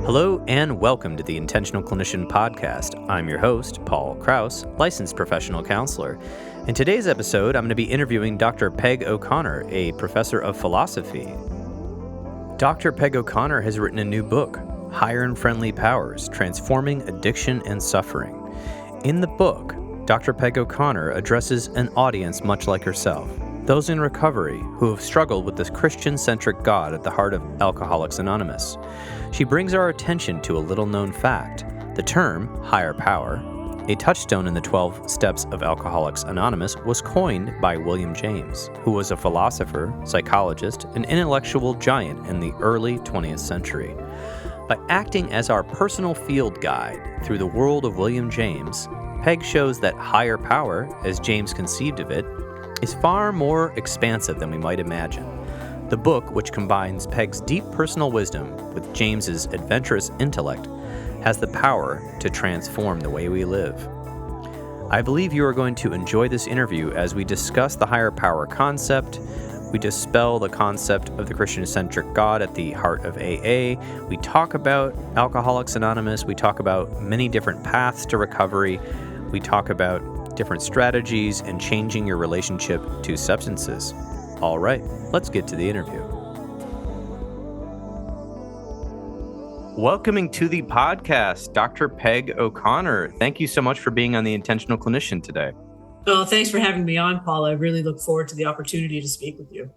Hello and welcome to the Intentional Clinician podcast. I'm your host, Paul Krauss, licensed professional counselor. In today's episode, I'm going to be interviewing Dr. Peg O'Conner, a professor of philosophy. Dr. Peg O'Conner has written a new book, Higher and Friendly Powers, Transforming Addiction and Suffering. In the book, Dr. Peg O'Conner addresses an audience much like herself, those in recovery who have struggled with this Christian-centric God at the heart of Alcoholics Anonymous. She brings our attention to a little-known fact. The term, higher power, a touchstone in the 12 steps of Alcoholics Anonymous, was coined by William James, who was a philosopher, psychologist, and intellectual giant in the early 20th century. By acting as our personal field guide through the world of William James, Peg shows that higher power, as James conceived of it, is far more expansive than we might imagine. The book, which combines Peg's deep personal wisdom with James's adventurous intellect, has the power to transform the way we live. I believe you are going to enjoy this interview as we discuss the higher power concept. We dispel the concept of the Christian-centric God at the heart of AA. We talk about Alcoholics Anonymous. We talk about many different paths to recovery. We talk about different strategies and changing your relationship to substances. All right, let's get to the interview. Welcoming to the podcast, Dr. Peg O'Conner. Thank you so much for being on the Intentional Clinician today. Oh, thanks for having me on, Paul. I really look forward to the opportunity to speak with you.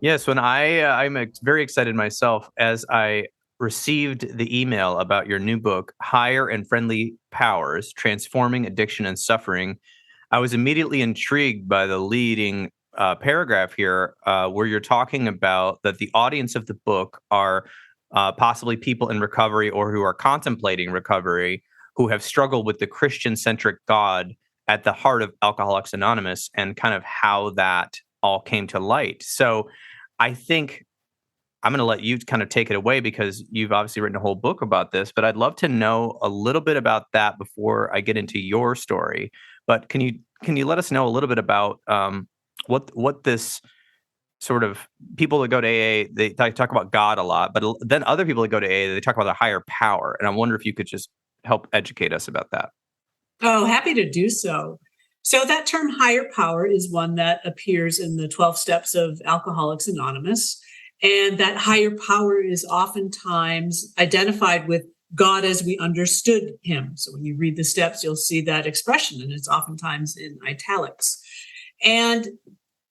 Yes, when I'm very excited myself as I received the email about your new book, Higher and Friendly Powers, Transforming Addiction and Suffering. I was immediately intrigued by the leading paragraph here where you're talking about that the audience of the book are possibly people in recovery or who are contemplating recovery who have struggled with the Christian-centric God at the heart of Alcoholics Anonymous and kind of how that all came to light. So I think I'm going to let you kind of take it away because you've obviously written a whole book about this, but I'd love to know a little bit about that before I get into your story. But can you let us know a little bit about what this sort of people that go to AA, they talk about God a lot, but then other people that go to AA, they talk about a higher power. And I wonder if you could just help educate us about that. Oh, happy to do so. So that term higher power is one that appears in the 12 steps of Alcoholics Anonymous. And that higher power is oftentimes identified with God as we understood him. So when you read the steps, you'll see that expression, and it's oftentimes in italics. And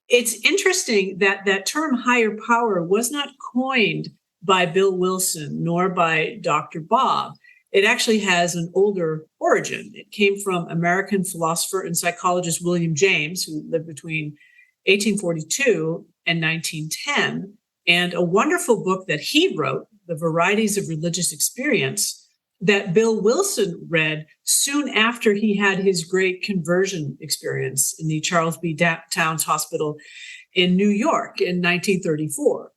it's interesting that that term higher power was not coined by Bill Wilson nor by Dr. Bob. It actually has an older origin. It came from American philosopher and psychologist William James, who lived between 1842 and 1910. And a wonderful book that he wrote, The Varieties of Religious Experience, that Bill Wilson read soon after he had his great conversion experience in the Charles B. Towns Hospital in New York in 1934.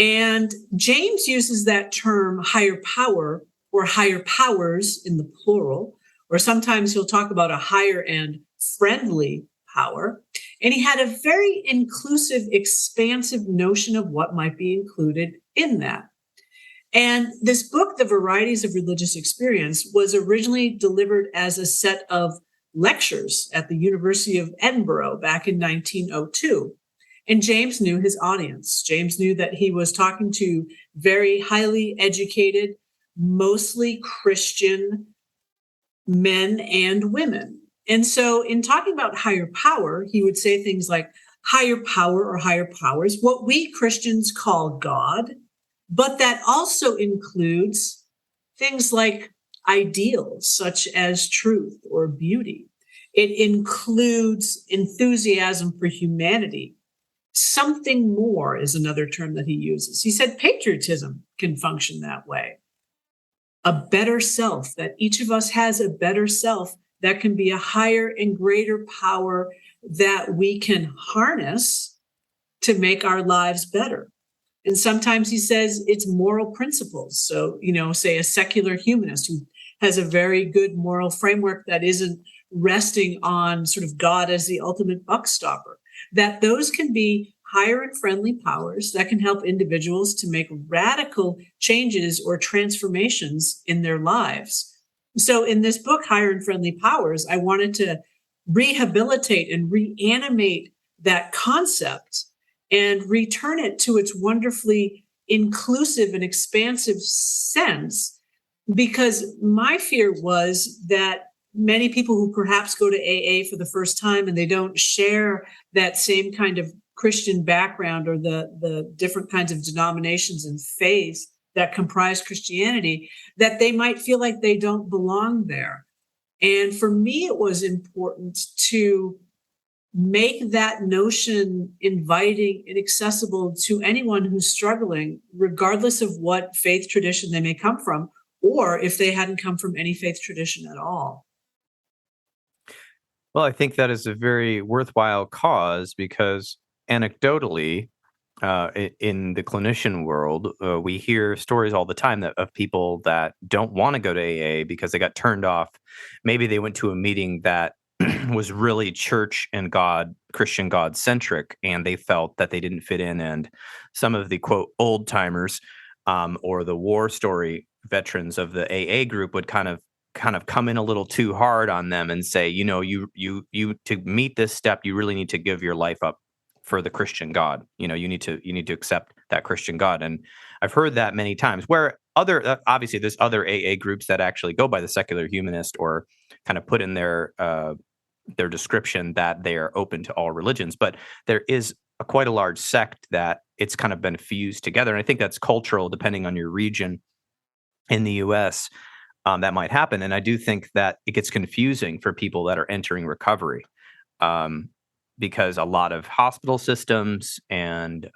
And James uses that term higher power or higher powers in the plural, or sometimes he'll talk about a higher and friendly power. And he had a very inclusive, expansive notion of what might be included in that. And this book, The Varieties of Religious Experience, was originally delivered as a set of lectures at the University of Edinburgh back in 1902. And James knew his audience. James knew that he was talking to very highly educated, mostly Christian men and women. And so in talking about higher power, he would say things like higher power or higher powers, what we Christians call God, but that also includes things like ideals such as truth or beauty. It includes enthusiasm for humanity. Something more is another term that he uses. He said patriotism can function that way. A better self, that each of us has a better self that can be a higher and greater power that we can harness to make our lives better. And sometimes he says it's moral principles. So, say a secular humanist who has a very good moral framework that isn't resting on sort of God as the ultimate buck stopper, that those can be higher and friendly powers that can help individuals to make radical changes or transformations in their lives. So in this book, Higher and Friendly Powers, I wanted to rehabilitate and reanimate that concept and return it to its wonderfully inclusive and expansive sense, because my fear was that many people who perhaps go to AA for the first time and they don't share that same kind of Christian background or the different kinds of denominations and faiths that comprise Christianity, that they might feel like they don't belong there. And for me, it was important to make that notion inviting and accessible to anyone who's struggling, regardless of what faith tradition they may come from, or if they hadn't come from any faith tradition at all. Well, I think that is a very worthwhile cause because anecdotally, in the clinician world, we hear stories all the time of people that don't want to go to AA because they got turned off. Maybe they went to a meeting that was really church and God, Christian God centric, and they felt that they didn't fit in. And some of the quote old timers or the war story veterans of the AA group would kind of come in a little too hard on them and say, you to meet this step, you really need to give your life up for the Christian God. You need to accept that Christian God. And I've heard that many times where obviously there's other AA groups that actually go by the secular humanist or kind of put in their description that they are open to all religions. But there is quite a large sect that it's kind of been fused together. And I think that's cultural, depending on your region in the U.S., that might happen. And I do think that it gets confusing for people that are entering recovery because a lot of hospital systems and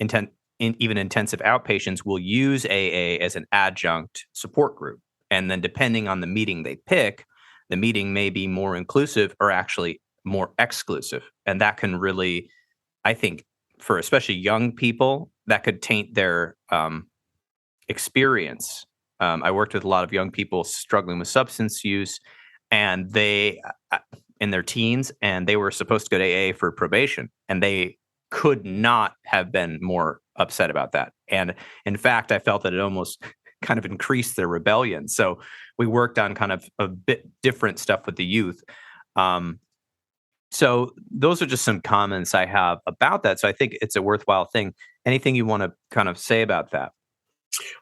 even intensive outpatients will use AA as an adjunct support group. And then depending on the meeting they pick, the meeting may be more inclusive or actually more exclusive. And that can really, I think, for especially young people, that could taint their experience. I worked with a lot of young people struggling with substance use, and they, in their teens, and they were supposed to go to AA for probation, and they could not have been more upset about that. And in fact, I felt that it almost kind of increased their rebellion. So we worked on kind of a bit different stuff with the youth. So those are just some comments I have about that. So I think it's a worthwhile thing. Anything you want to kind of say about that?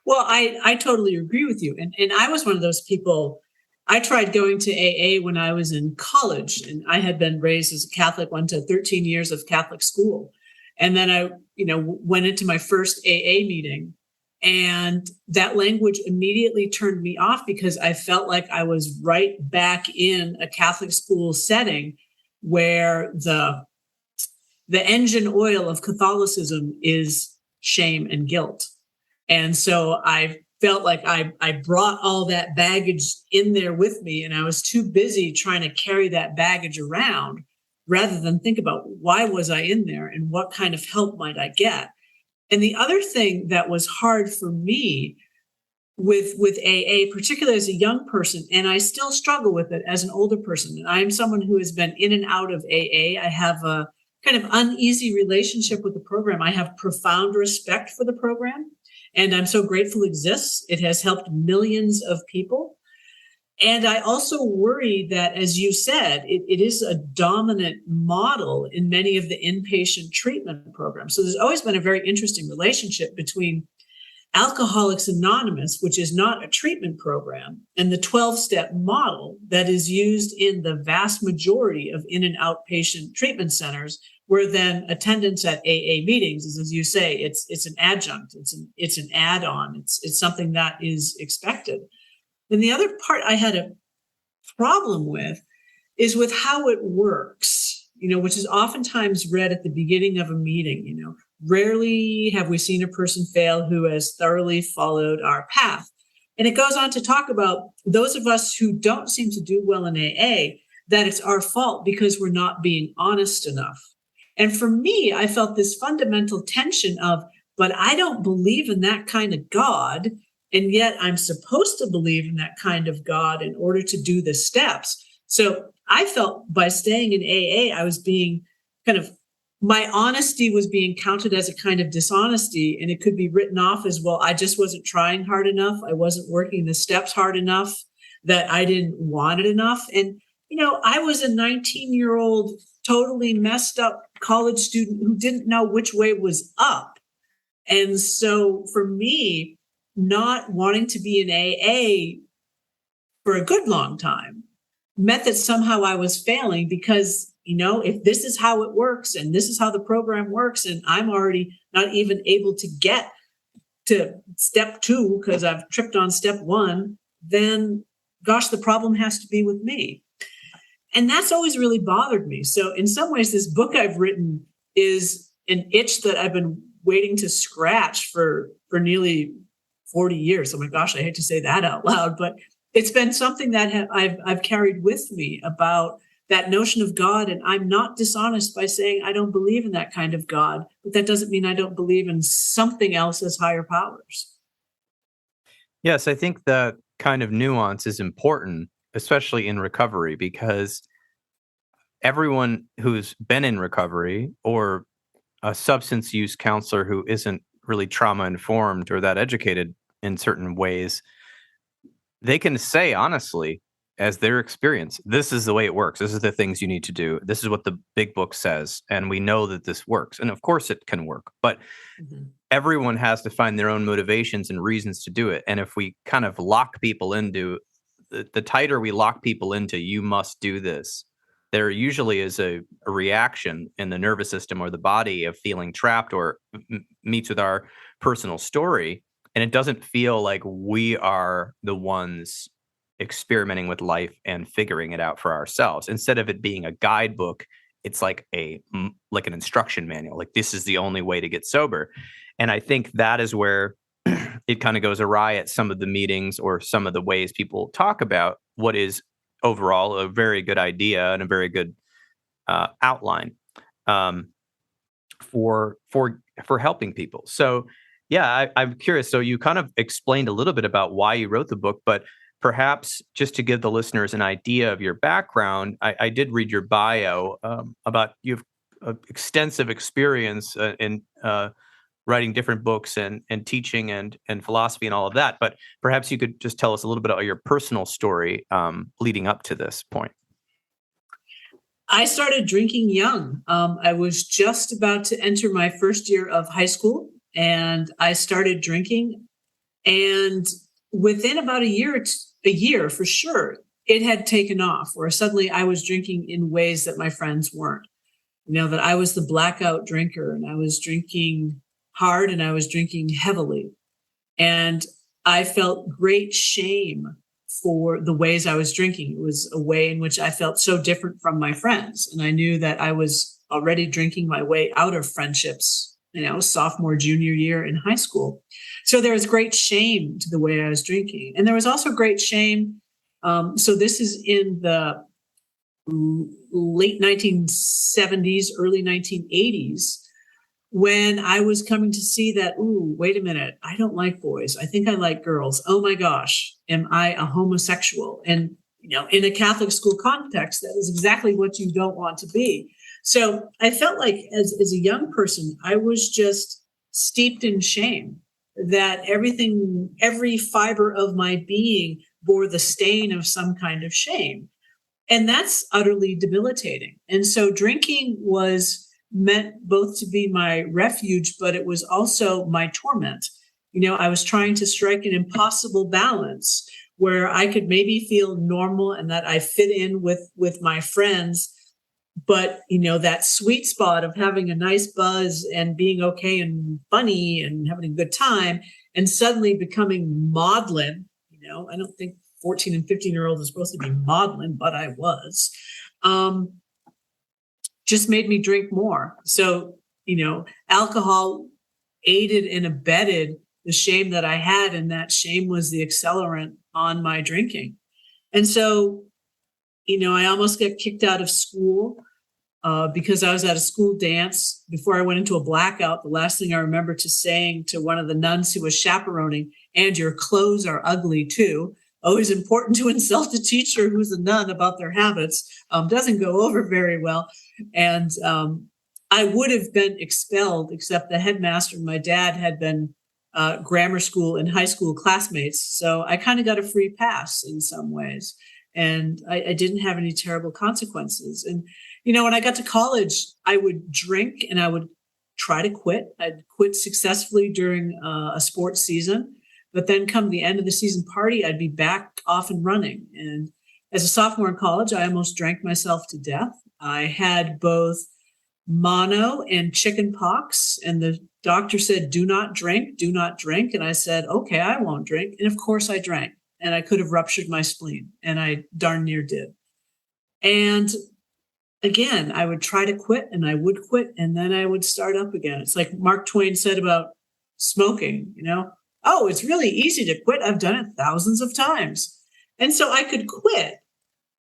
Well, I totally agree with you. And I was one of those people. I tried going to AA when I was in college, and I had been raised as a Catholic, went to 13 years of Catholic school. And then I, went into my first AA meeting, and that language immediately turned me off because I felt like I was right back in a Catholic school setting where the engine oil of Catholicism is shame and guilt. And so I felt like I brought all that baggage in there with me, and I was too busy trying to carry that baggage around rather than think about why was I in there and what kind of help might I get. And the other thing that was hard for me with AA, particularly as a young person, and I still struggle with it as an older person, and I'm someone who has been in and out of AA. I have a kind of uneasy relationship with the program. I have profound respect for the program, and I'm so grateful it exists. It has helped millions of people. And I also worry that, as you said, it is a dominant model in many of the inpatient treatment programs. So there's always been a very interesting relationship between Alcoholics Anonymous, which is not a treatment program, and the 12-step model that is used in the vast majority of in and outpatient treatment centers, where then attendance at AA meetings is, as you say, it's an adjunct, it's an add-on, it's something that is expected. And the other part I had a problem with is with how it works, which is oftentimes read at the beginning of a meeting. Rarely have we seen a person fail who has thoroughly followed our path. And it goes on to talk about those of us who don't seem to do well in AA, that it's our fault because we're not being honest enough. And for me, I felt this fundamental tension of, but I don't believe in that kind of God. And yet I'm supposed to believe in that kind of God in order to do the steps. So I felt by staying in AA, I was being kind of my honesty was being counted as a kind of dishonesty, and it could be written off as, well, I just wasn't trying hard enough. I wasn't working the steps hard enough, that I didn't want it enough. And, I was a 19-year-old, totally messed up college student who didn't know which way was up. And so for me, not wanting to be in AA for a good long time meant that somehow I was failing because, if this is how it works and this is how the program works, and I'm already not even able to get to step 2 because I've tripped on step 1, then gosh, the problem has to be with me. And that's always really bothered me. So in some ways, this book I've written is an itch that I've been waiting to scratch for nearly 40 years. Oh my gosh, I hate to say that out loud, but it's been something that I've carried with me about that notion of God. And I'm not dishonest by saying I don't believe in that kind of God, but that doesn't mean I don't believe in something else as higher powers. Yes, I think that kind of nuance is important, especially in recovery, because everyone who's been in recovery or a substance use counselor who isn't really trauma informed or that educated in certain ways, they can say honestly, as their experience, this is the way it works. This is the things you need to do. This is what the big book says. And we know that this works. And of course it can work, but everyone has to find their own motivations and reasons to do it. And if we kind of lock people into the tighter we lock people into, you must do this, there usually is a reaction in the nervous system or the body of feeling trapped or meets with our personal story. And it doesn't feel like we are the ones experimenting with life and figuring it out for ourselves. Instead of it being a guidebook, it's like an instruction manual. Like, this is the only way to get sober. And I think that is where it kind of goes awry at some of the meetings or some of the ways people talk about what is overall a very good idea and a very good outline for helping people. So yeah, I'm curious. So you kind of explained a little bit about why you wrote the book, but perhaps just to give the listeners an idea of your background, I did read your bio about you have extensive experience in writing different books and teaching and philosophy and all of that. But perhaps you could just tell us a little bit about your personal story leading up to this point. I started drinking young. I was just about to enter my first year of high school, and I started drinking. And within about a year for sure, it had taken off, where suddenly I was drinking in ways that my friends weren't. That I was the blackout drinker, and I was drinking hard and I was drinking heavily. And I felt great shame for the ways I was drinking. It was a way in which I felt so different from my friends. And I knew that I was already drinking my way out of friendships, sophomore, junior year in high school. So there was great shame to the way I was drinking. And there was also great shame. So this is in the late 1970s, early 1980s, when I was coming to see that, wait a minute, I don't like boys. I think I like girls. Oh my gosh, am I a homosexual? And, in a Catholic school context, that is exactly what you don't want to be. So I felt like as a young person, I was just steeped in shame, that every fiber of my being bore the stain of some kind of shame. And that's utterly debilitating. And so drinking was meant both to be my refuge, but it was also my torment. I was trying to strike an impossible balance where I could maybe feel normal and that I fit in with my friends. But, that sweet spot of having a nice buzz and being okay and funny and having a good time and suddenly becoming maudlin, I don't think 14 and 15-year-olds are supposed to be maudlin, but I was, just made me drink more. So, alcohol aided and abetted the shame that I had, and that shame was the accelerant on my drinking. And so, I almost got kicked out of school because I was at a school dance. Before I went into a blackout, the last thing I remember saying to one of the nuns who was chaperoning, "And your clothes are ugly too." Always important to insult a teacher who's a nun about their habits. Doesn't go over very well. And I would have been expelled, except the headmaster and my dad had been grammar school and high school classmates. So I kind of got a free pass in some ways. And I didn't have any terrible consequences. And, when I got to college, I would drink and I would try to quit. I'd quit successfully during a sports season. But then come the end of the season party, I'd be back off and running. And as a sophomore in college, I almost drank myself to death. I had both mono and chicken pox, and the doctor said, do not drink. And I said, okay, I won't drink. And of course I drank, and I could have ruptured my spleen, and I darn near did. And again, I would try to quit, and I would quit, and then I would start up again. It's like Mark Twain said about smoking, oh, it's really easy to quit. I've done it thousands of times. And so I could quit.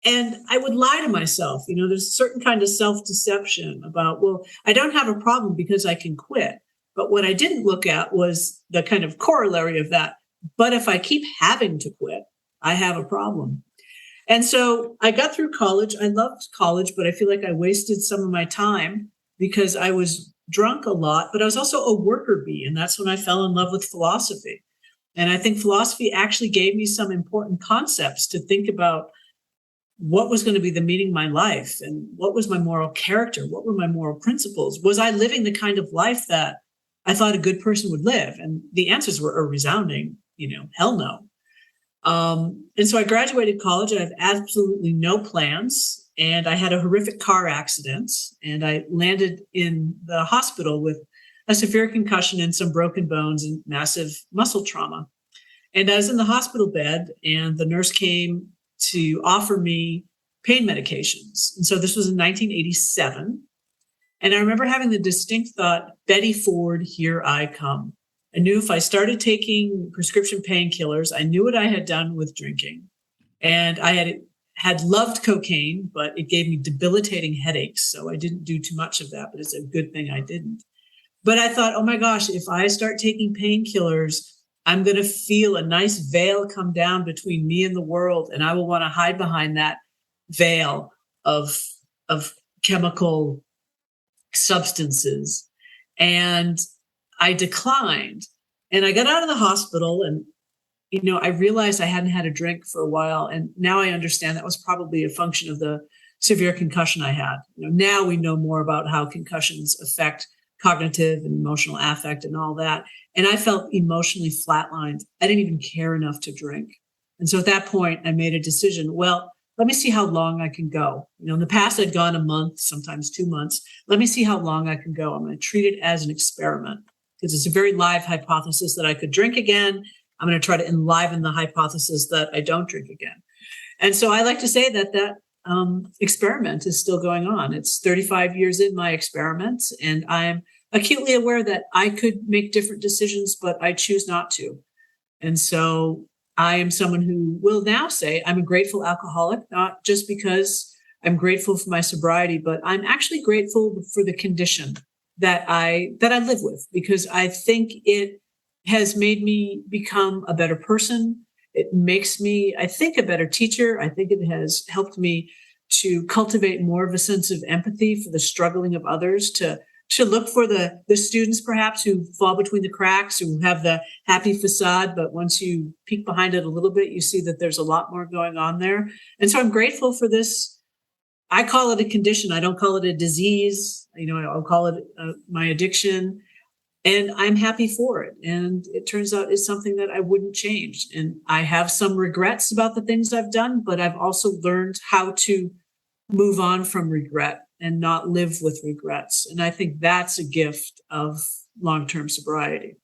And I would lie to myself. There's a certain kind of self-deception about, well, I don't have a problem because I can quit. But what I didn't look at was the kind of corollary of that. But if I keep having to quit, I have a problem. And so I got through college. I loved college, but I feel like I wasted some of my time because I was drunk a lot, but I was also a worker bee. And that's when I fell in love with philosophy. And I think philosophy actually gave me some important concepts to think about what was going to be the meaning of my life and what was my moral character? What were my moral principles? Was I living the kind of life that I thought a good person would live? And the answers were a resounding, hell no. And so I graduated college. I have absolutely no plans. And I had a horrific car accident, and I landed in the hospital with a severe concussion and some broken bones and massive muscle trauma. And I was in the hospital bed, and the nurse came to offer me pain medications. And so this was in 1987. And I remember having the distinct thought, Betty Ford, here I come. I knew if I started taking prescription painkillers, I knew what I had done with drinking. And I had loved cocaine, but it gave me debilitating headaches. So I didn't do too much of that, but it's a good thing I didn't. But I thought, oh my gosh, if I start taking painkillers, I'm going to feel a nice veil come down between me and the world, and I will want to hide behind that veil of chemical substances. And I declined. And I got out of the hospital, and I realized I hadn't had a drink for a while. And now I understand that was probably a function of the severe concussion I had. Now we know more about how concussions affect cognitive and emotional affect and all that. And I felt emotionally flatlined. I didn't even care enough to drink. And so at that point, I made a decision. Well, let me see how long I can go. In the past, I'd gone a month, sometimes 2 months. Let me see how long I can go. I'm going to treat it as an experiment because it's a very live hypothesis that I could drink again. I'm going to try to enliven the hypothesis that I don't drink again. And so I like to say that experiment is still going on. It's 35 years in my experiment, and I'm acutely aware that I could make different decisions, but I choose not to. And so I am someone who will now say I'm a grateful alcoholic, not just because I'm grateful for my sobriety, but I'm actually grateful for the condition that I live with, because I think it has made me become a better person. It makes me, I think, a better teacher. I think it has helped me to cultivate more of a sense of empathy for the struggling of others, to look for the students perhaps who fall between the cracks, who have the happy facade, but once you peek behind it a little bit, you see that there's a lot more going on there. And so I'm grateful for this. I call it a condition. I don't call it a disease. I'll call it my addiction. And I'm happy for it. And it turns out it's something that I wouldn't change. And I have some regrets about the things I've done, but I've also learned how to move on from regret and not live with regrets. And I think that's a gift of long-term sobriety.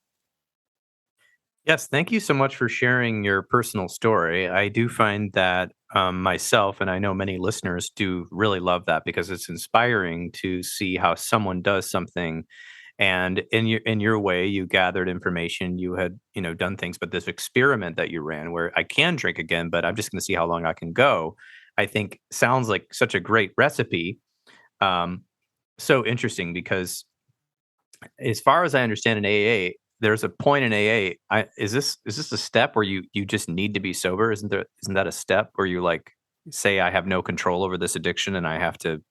Yes, thank you so much for sharing your personal story. I do find that myself, and I know many listeners do really love that, because it's inspiring to see how someone does something. And in your way, you gathered information, you had, done things, but this experiment that you ran where I can drink again, but I'm just going to see how long I can go, I think sounds like such a great recipe. So interesting, because as far as I understand in AA, there's a point in AA. Is this a step where you just need to be sober? Isn't that a step where you say I have no control over this addiction and I have to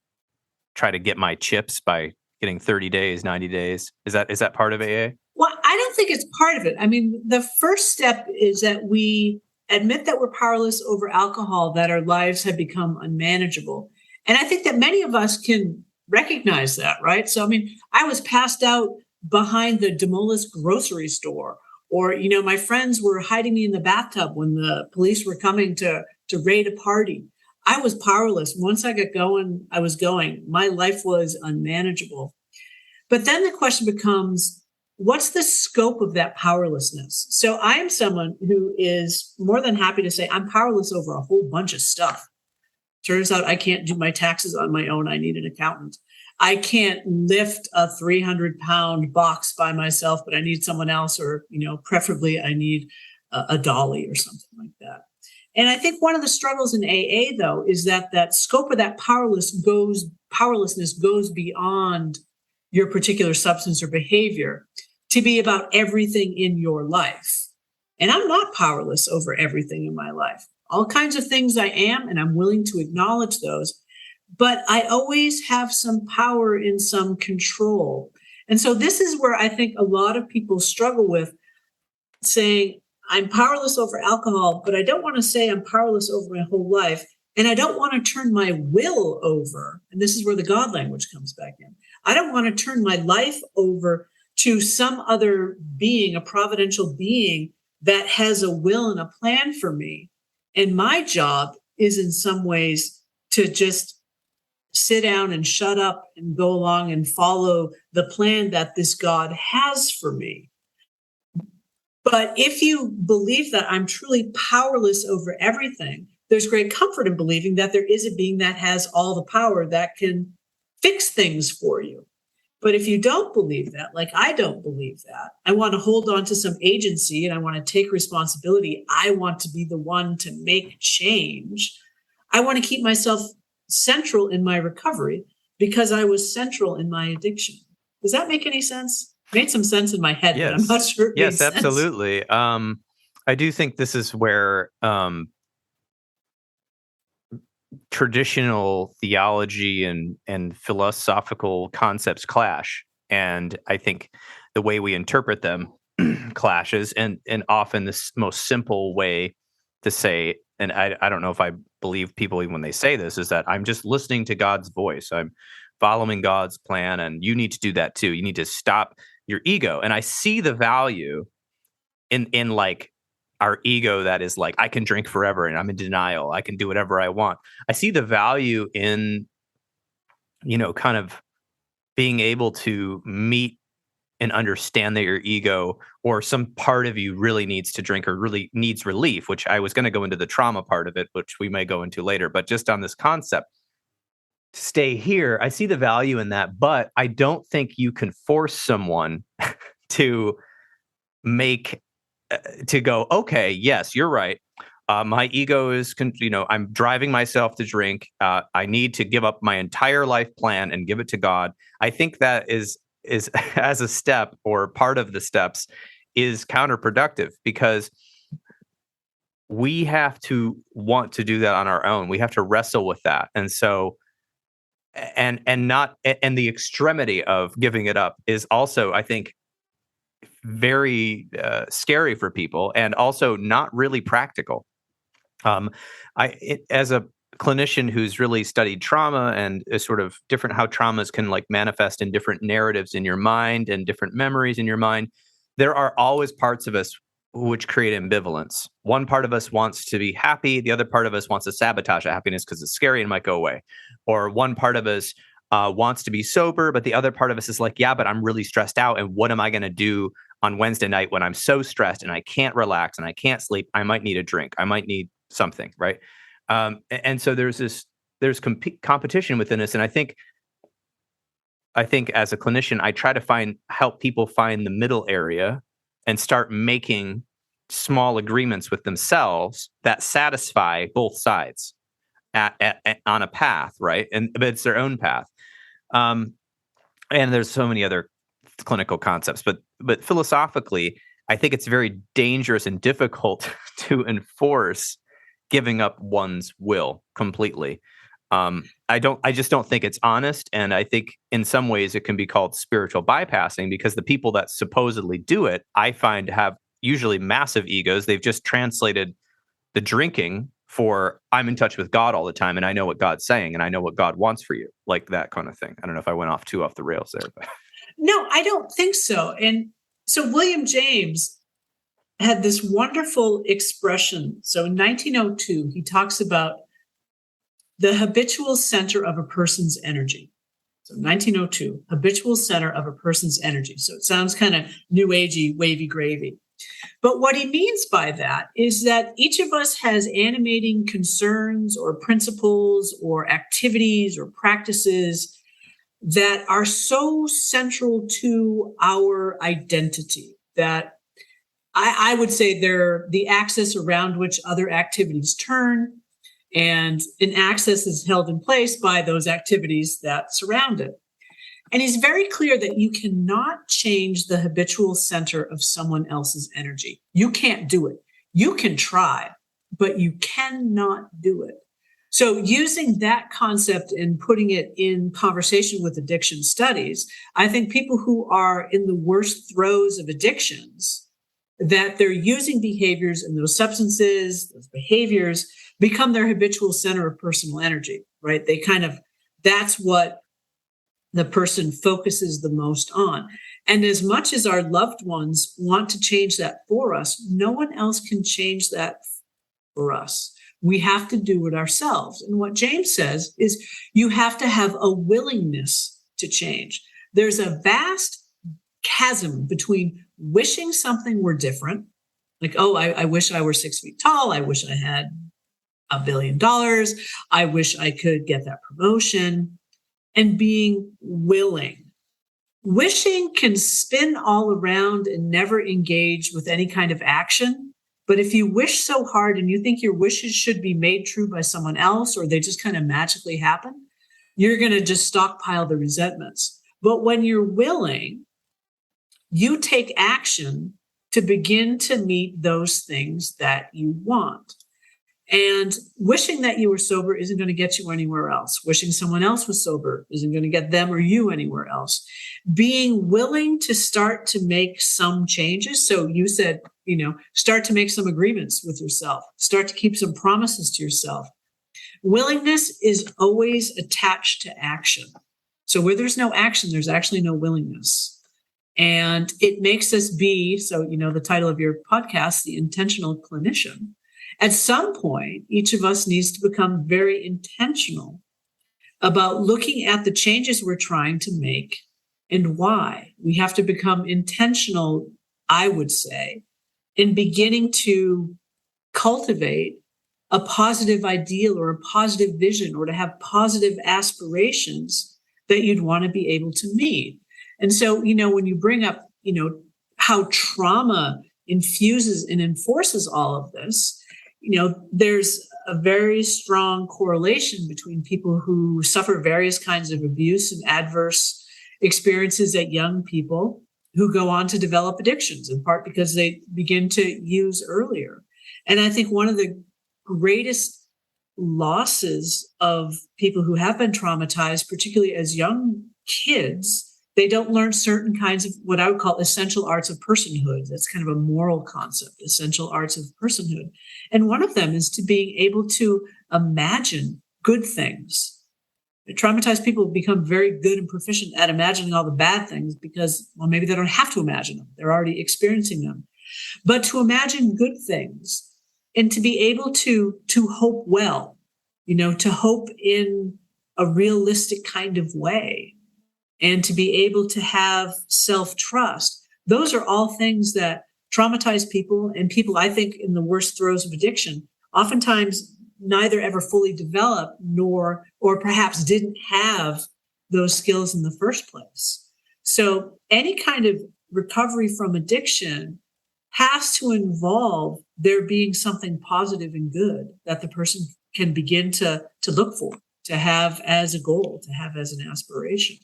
try to get my chips by getting 30 days, 90 days. Is that part of AA? Well, I don't think it's part of it. I mean, the first step is that we admit that we're powerless over alcohol, that our lives have become unmanageable. And I think that many of us can recognize that, right? So, I mean, I was passed out behind the demolished grocery store, or, my friends were hiding me in the bathtub when the police were coming to raid a party. I was powerless. Once I got going, I was going. My life was unmanageable. But then the question becomes, what's the scope of that powerlessness? So I am someone who is more than happy to say I'm powerless over a whole bunch of stuff. Turns out I can't do my taxes on my own. I need an accountant. I can't lift a 300-pound box by myself, but I need someone else, or, preferably I need a dolly or something like that. And I think one of the struggles in AA, though, is that scope of that powerlessness goes beyond your particular substance or behavior to be about everything in your life. And I'm not powerless over everything in my life. All kinds of things I am, and I'm willing to acknowledge those. But I always have some power in some control. And so this is where I think a lot of people struggle with saying, I'm powerless over alcohol, but I don't want to say I'm powerless over my whole life. And I don't want to turn my will over. And this is where the God language comes back in. I don't want to turn my life over to some other being, a providential being that has a will and a plan for me. And my job is in some ways to just sit down and shut up and go along and follow the plan that this God has for me. But if you believe that I'm truly powerless over everything, there's great comfort in believing that there is a being that has all the power that can fix things for you. But if you don't believe that, like I don't believe that, I want to hold on to some agency and I want to take responsibility. I want to be the one to make change. I want to keep myself central in my recovery because I was central in my addiction. Does that make any sense? It made some sense in my head, Yes. but I'm not sure it made Yes, sense. absolutely. I do think this is where traditional theology and philosophical concepts clash. And I think the way we interpret them clashes. And often the most simple way to say, and I don't know if I believe people even when they say this, is that I'm just listening to God's voice. I'm following God's plan, and you need to do that too. You need to stop your ego. And I see the value in like our ego that is like, I can drink forever and I'm in denial. I can do whatever I want. I see the value in, kind of being able to meet and understand that your ego or some part of you really needs to drink or really needs relief, which I was going to go into the trauma part of it, which we may go into later. But just on this concept, stay here, I see the value in that. But I don't think you can force someone to go, okay, yes, you're right. My ego is, I'm driving myself to drink. I need to give up my entire life plan and give it to God. I think that is as a step or part of the steps is counterproductive because we have to want to do that on our own. We have to wrestle with that. And so, and the extremity of giving it up is also, I think, very scary for people and also not really practical. As a clinician who's really studied trauma and is sort of different how traumas can like manifest in different narratives in your mind and different memories in your mind, there are always parts of us which create ambivalence. One part of us wants to be happy. The other part of us wants to sabotage that happiness because it's scary and might go away. Or one part of us wants to be sober, but the other part of us is like, yeah, but I'm really stressed out. And what am I going to do on Wednesday night when I'm so stressed and I can't relax and I can't sleep? I might need a drink. I might need something, right? And so there's competition within us. And I think as a clinician, I try to help people find the middle area and start making small agreements with themselves that satisfy both sides on a path, right? But it's their own path. And there's so many other clinical concepts, but philosophically, I think it's very dangerous and difficult to enforce giving up one's will completely. I just don't think it's honest. And I think in some ways it can be called spiritual bypassing, because the people that supposedly do it, I find, have usually massive egos. They've just translated the drinking for I'm in touch with God all the time and I know what God's saying and I know what God wants for you, like that kind of thing. I don't know if I went off the rails there. But. No, I don't think so. And so William James had this wonderful expression. So in 1902, he talks about the habitual center of a person's energy. So 1902, habitual center of a person's energy. So it sounds kind of new agey, wavy gravy. But what he means by that is that each of us has animating concerns or principles or activities or practices that are so central to our identity that I would say they're the axis around which other activities turn, and an axis is held in place by those activities that surround it. And he's very clear that you cannot change the habitual center of someone else's energy. You can't do it. You can try, but you cannot do it. So using that concept and putting it in conversation with addiction studies, I think people who are in the worst throes of addictions, that they're using behaviors and those substances, those behaviors become their habitual center of personal energy, right? That's what the person focuses the most on. And as much as our loved ones want to change that for us, no one else can change that for us. We have to do it ourselves. And what James says is you have to have a willingness to change. There's a vast chasm between wishing something were different, like, oh, I wish I were 6 feet tall. I wish I had $1 billion. I wish I could get that promotion, and being willing. Wishing can spin all around and never engage with any kind of action. But if you wish so hard and you think your wishes should be made true by someone else, or they just kind of magically happen, you're going to just stockpile the resentments. But when you're willing, you take action to begin to meet those things that you want. And wishing that you were sober isn't going to get you anywhere else. Wishing someone else was sober isn't going to get them or you anywhere else. Being willing to start to make some changes. So you said, start to make some agreements with yourself. Start to keep some promises to yourself. Willingness is always attached to action. So where there's no action, there's actually no willingness. And it makes us be, so, the title of your podcast, The Intentional Clinician. At some point, each of us needs to become very intentional about looking at the changes we're trying to make and why. We have to become intentional, I would say, in beginning to cultivate a positive ideal or a positive vision, or to have positive aspirations that you'd want to be able to meet. And so, when you bring up, how trauma infuses and enforces all of this, there's a very strong correlation between people who suffer various kinds of abuse and adverse experiences at young people who go on to develop addictions, in part because they begin to use earlier. And I think one of the greatest losses of people who have been traumatized, particularly as young kids, they don't learn certain kinds of what I would call essential arts of personhood. That's kind of a moral concept, essential arts of personhood. And one of them is to being able to imagine good things. Traumatized people become very good and proficient at imagining all the bad things because, well, maybe they don't have to imagine them. They're already experiencing them. But to imagine good things and to be able to hope well, to hope in a realistic kind of way, and to be able to have self-trust. Those are all things that traumatized people, and people, I think, in the worst throes of addiction, oftentimes neither ever fully developed or perhaps didn't have those skills in the first place. So any kind of recovery from addiction has to involve there being something positive and good that the person can begin to look for, to have as a goal, to have as an aspiration.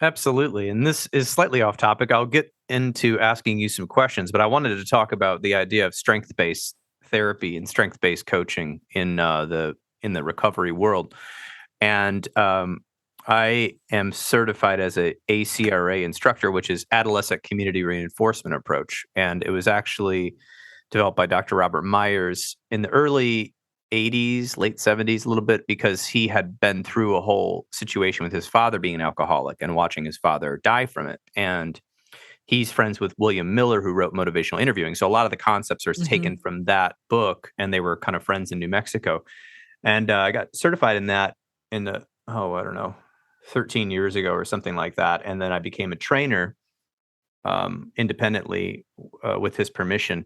Absolutely. And this is slightly off topic. I'll get into asking you some questions, but I wanted to talk about the idea of strength-based therapy and strength-based coaching in the in the recovery world. And I am certified as a ACRA instructor, which is Adolescent Community Reinforcement Approach. And it was actually developed by Dr. Robert Myers in the early 80s, late 70s, a little bit, because he had been through a whole situation with his father being an alcoholic and watching his father die from it. And he's friends with William Miller, who wrote Motivational Interviewing. So a lot of the concepts are taken from that book, and they were kind of friends in New Mexico. And I got certified in that in the, 13 years ago or something like that. And then I became a trainer independently with his permission.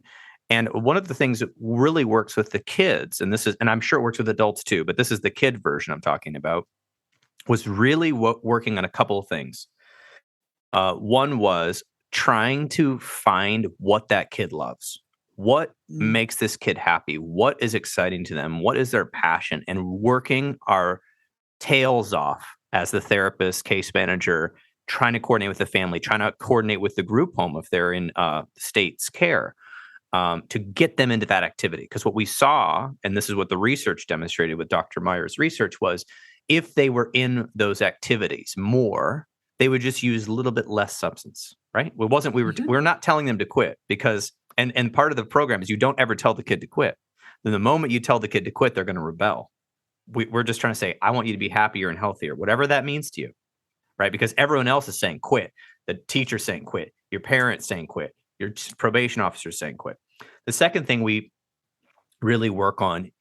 And one of the things that really works with the kids, and I'm sure it works with adults too, but this is the kid version I'm talking about, was really working on a couple of things. One was trying to find what that kid loves. What makes this kid happy? What is exciting to them? What is their passion? And working our tails off as the therapist, case manager, trying to coordinate with the family, trying to coordinate with the group home if they're in state's care, to get them into that activity. Because what we saw, and this is what the research demonstrated with Dr. Meyer's research, was if they were in those activities more, they would just use a little bit less substance, right? We're not telling them to quit, because, and part of the program is you don't ever tell the kid to quit. Then the moment you tell the kid to quit, they're going to rebel. We're just trying to say, I want you to be happier and healthier, whatever that means to you, right? Because everyone else is saying quit. The teacher's saying quit. Your parents saying quit. Your probation officer saying quit. The second thing we really work on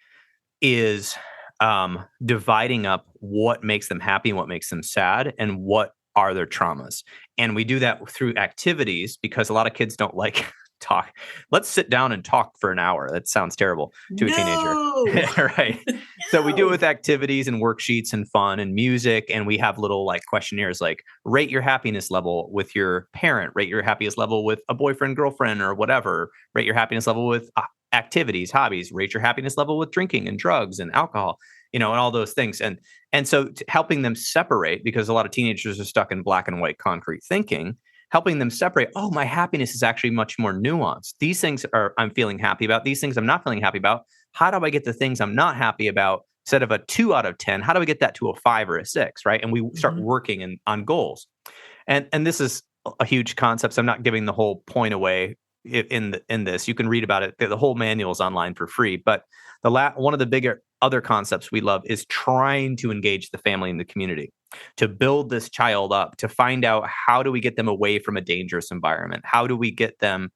is dividing up what makes them happy and what makes them sad and what are their traumas. And we do that through activities, because a lot of kids don't like talk. Let's sit down and talk for an hour. That sounds terrible to a teenager. Right. No. So we do it with activities and worksheets and fun and music. And we have little like questionnaires, like rate your happiness level with your parent, rate your happiness level with a boyfriend, girlfriend, or whatever, rate your happiness level with activities, hobbies, rate your happiness level with drinking and drugs and alcohol, and all those things. And so helping them separate, because a lot of teenagers are stuck in black and white concrete thinking, helping them separate, my happiness is actually much more nuanced. These things I'm feeling happy about. These things I'm not feeling happy about. How do I get the things I'm not happy about, instead of a 2 out of 10, how do we get that to a 5 or a 6, right? And we start working on goals. And this is a huge concept, so I'm not giving the whole point away in this. You can read about it. The whole manual is online for free. But one of the bigger other concepts we love is trying to engage the family and the community, to build this child up, to find out how do we get them away from a dangerous environment? How do we get them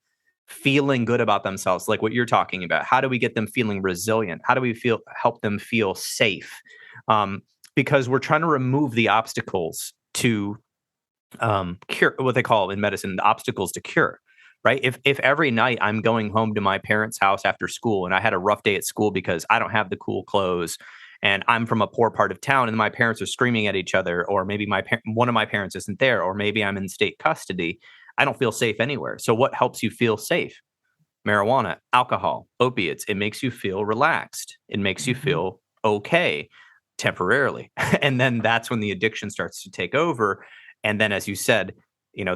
feeling good about themselves, like what you're talking about? How do we get them feeling resilient? How do we help them feel safe? Because we're trying to remove the obstacles to cure, what they call in medicine, the obstacles to cure. Right. If every night I'm going home to my parents' house after school and I had a rough day at school because I don't have the cool clothes and I'm from a poor part of town and my parents are screaming at each other, or maybe one of my parents isn't there, or maybe I'm in state custody, I don't feel safe anywhere. So what helps you feel safe? Marijuana, alcohol, opiates. It makes you feel relaxed. It makes you feel okay temporarily. And then that's when the addiction starts to take over. And then, as you said,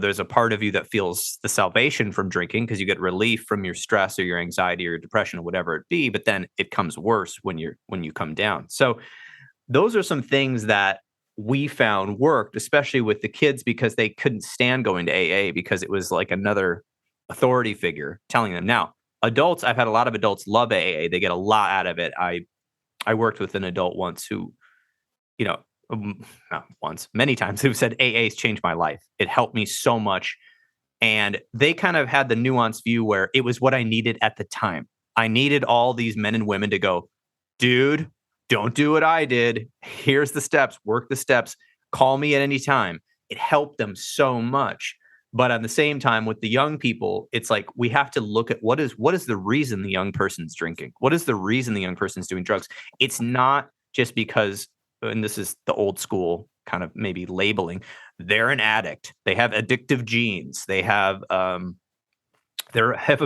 there's a part of you that feels the salvation from drinking because you get relief from your stress or your anxiety or your depression or whatever it be, but then it comes worse when you come down. So those are some things that we found worked, especially with the kids, because they couldn't stand going to AA because it was like another authority figure telling them. Now, adults, I've had a lot of adults love AA. They get a lot out of it. I worked with an adult once who, not once, many times, who said AA's changed my life. It helped me so much. And they kind of had the nuanced view where it was what I needed at the time. I needed all these men and women to go, dude, don't do what I did. Here's the steps, work the steps, call me at any time. It helped them so much. But at the same time, with the young people, it's like we have to look at what is the reason the young person's drinking? What is the reason the young person's doing drugs? It's not just because, and this is the old school kind of maybe labeling, they're an addict. They have addictive genes. They have a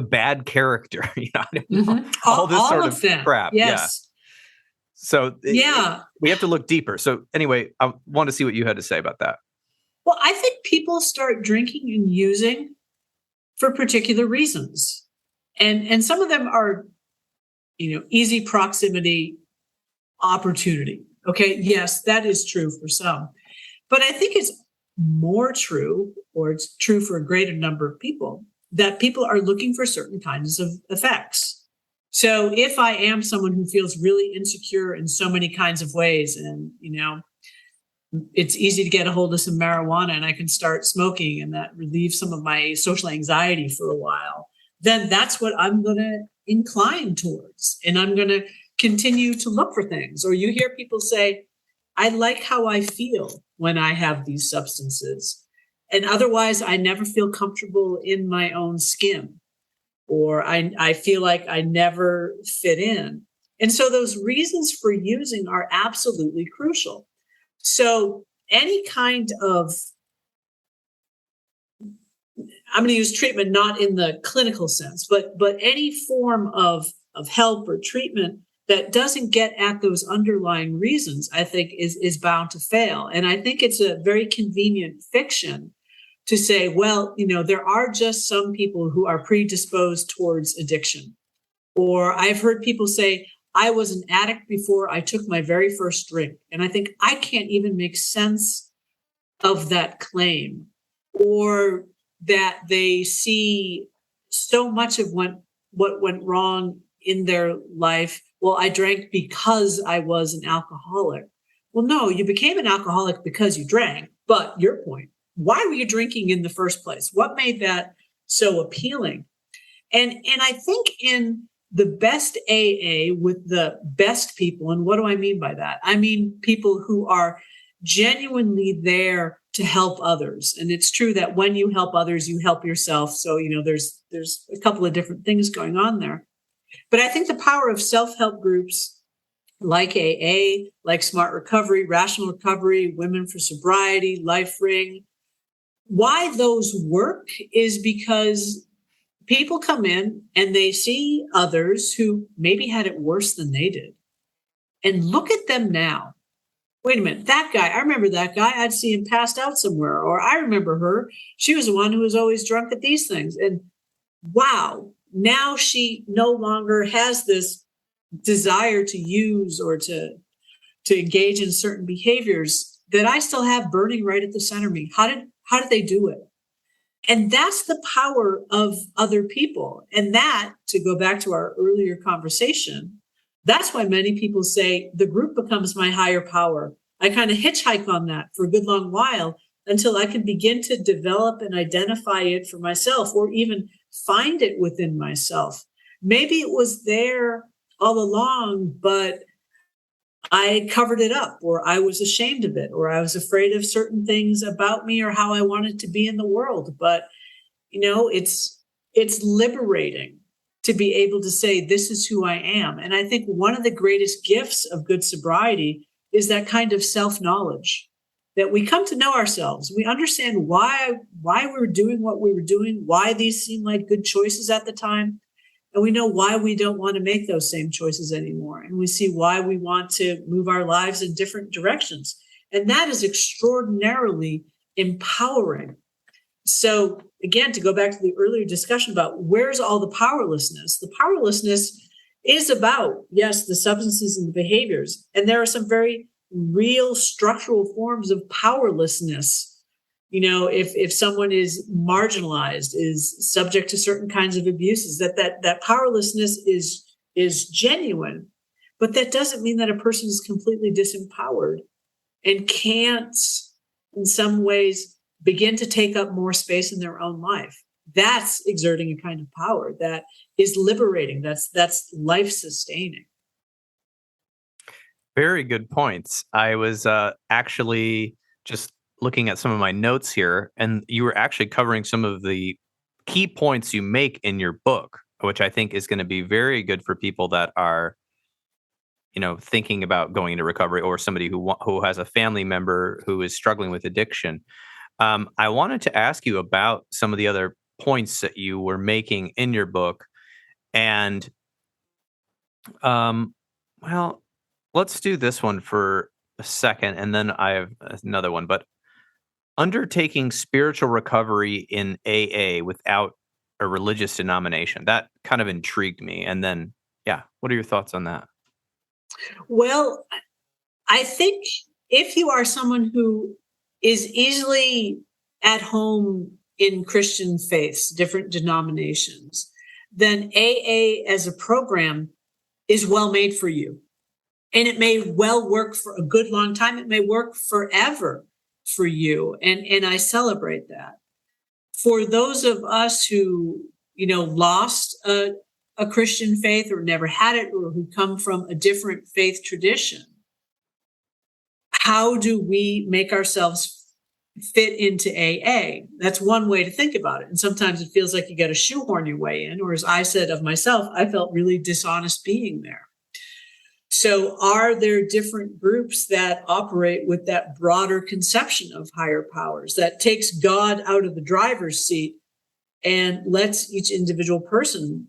bad character. All this all sort of of them. crap. Yes. Yeah. So we have to look deeper. So anyway, I want to see what you had to say about that. Well, I think people start drinking and using for particular reasons. And some of them are, easy proximity opportunity. Okay, yes, that is true for some. But I think it's more true, or it's true for a greater number of people, that people are looking for certain kinds of effects. So if I am someone who feels really insecure in so many kinds of ways, and it's easy to get a hold of some marijuana and I can start smoking and that relieves some of my social anxiety for a while, then that's what I'm going to incline towards. And I'm going to continue to look for things. Or you hear people say, I like how I feel when I have these substances. And otherwise, I never feel comfortable in my own skin. Or I feel like I never fit in. And so those reasons for using are absolutely crucial. So any kind of, I'm going to use treatment not in the clinical sense, but any form of help or treatment that doesn't get at those underlying reasons, I think is bound to fail. And I think it's a very convenient fiction to say, well, there are just some people who are predisposed towards addiction. Or I've heard people say, I was an addict before I took my very first drink. And I think I can't even make sense of that claim, or that they see so much of what went wrong in their life. Well, I drank because I was an alcoholic. Well, no, you became an alcoholic because you drank. But your point, why were you drinking in the first place? What made that so appealing? And I think in the best AA with the best people, and what do I mean by that? I mean people who are genuinely there to help others. And it's true that when you help others, you help yourself. So, there's a couple of different things going on there. But I think the power of self-help groups like AA, like Smart Recovery, Rational Recovery, Women for Sobriety, Life Ring, why those work is because people come in and they see others who maybe had it worse than they did. And look at them now. Wait a minute, that guy, I remember that guy. I'd see him passed out somewhere. Or I remember her. She was the one who was always drunk at these things. And wow, now she no longer has this desire to use or to engage in certain behaviors that I still have burning right at the center of me. How did they do it? And that's the power of other people. And that, to go back to our earlier conversation, that's why many people say the group becomes my higher power. I kind of hitchhike on that for a good long while until I can begin to develop and identify it for myself, or even find it within myself. Maybe it was there all along, but I covered it up, or I was ashamed of it, or I was afraid of certain things about me or how I wanted to be in the world. But, it's liberating to be able to say, this is who I am. And I think one of the greatest gifts of good sobriety is that kind of self-knowledge, that we come to know ourselves. We understand why we were doing what we were doing, why these seemed like good choices at the time. And we know why we don't want to make those same choices anymore. And we see why we want to move our lives in different directions. And that is extraordinarily empowering. So again, to go back to the earlier discussion about where's all the powerlessness is about, yes, the substances and the behaviors. And there are some very real structural forms of powerlessness. If someone is marginalized, is subject to certain kinds of abuses, that powerlessness is genuine, but that doesn't mean that a person is completely disempowered and can't, in some ways, begin to take up more space in their own life. That's exerting a kind of power that is liberating. That's life-sustaining. Very good points. I was actually just looking at some of my notes here, and you were actually covering some of the key points you make in your book, which I think is going to be very good for people that are, thinking about going into recovery, or somebody who has a family member who is struggling with addiction. I wanted to ask you about some of the other points that you were making in your book, and well, let's do this one for a second, and then I have another one. But undertaking spiritual recovery in AA without a religious denomination, that kind of intrigued me. And then, yeah, what are your thoughts on that? Well, I think if you are someone who is easily at home in Christian faiths, different denominations, then AA as a program is well made for you. And it may well work for a good long time. It may work forever for you. And I celebrate that. For those of us who, lost a Christian faith or never had it, or who come from a different faith tradition, how do we make ourselves fit into AA? That's one way to think about it. And sometimes it feels like you got to shoehorn your way in, or as I said of myself, I felt really dishonest being there. So are there different groups that operate with that broader conception of higher powers that takes God out of the driver's seat and lets each individual person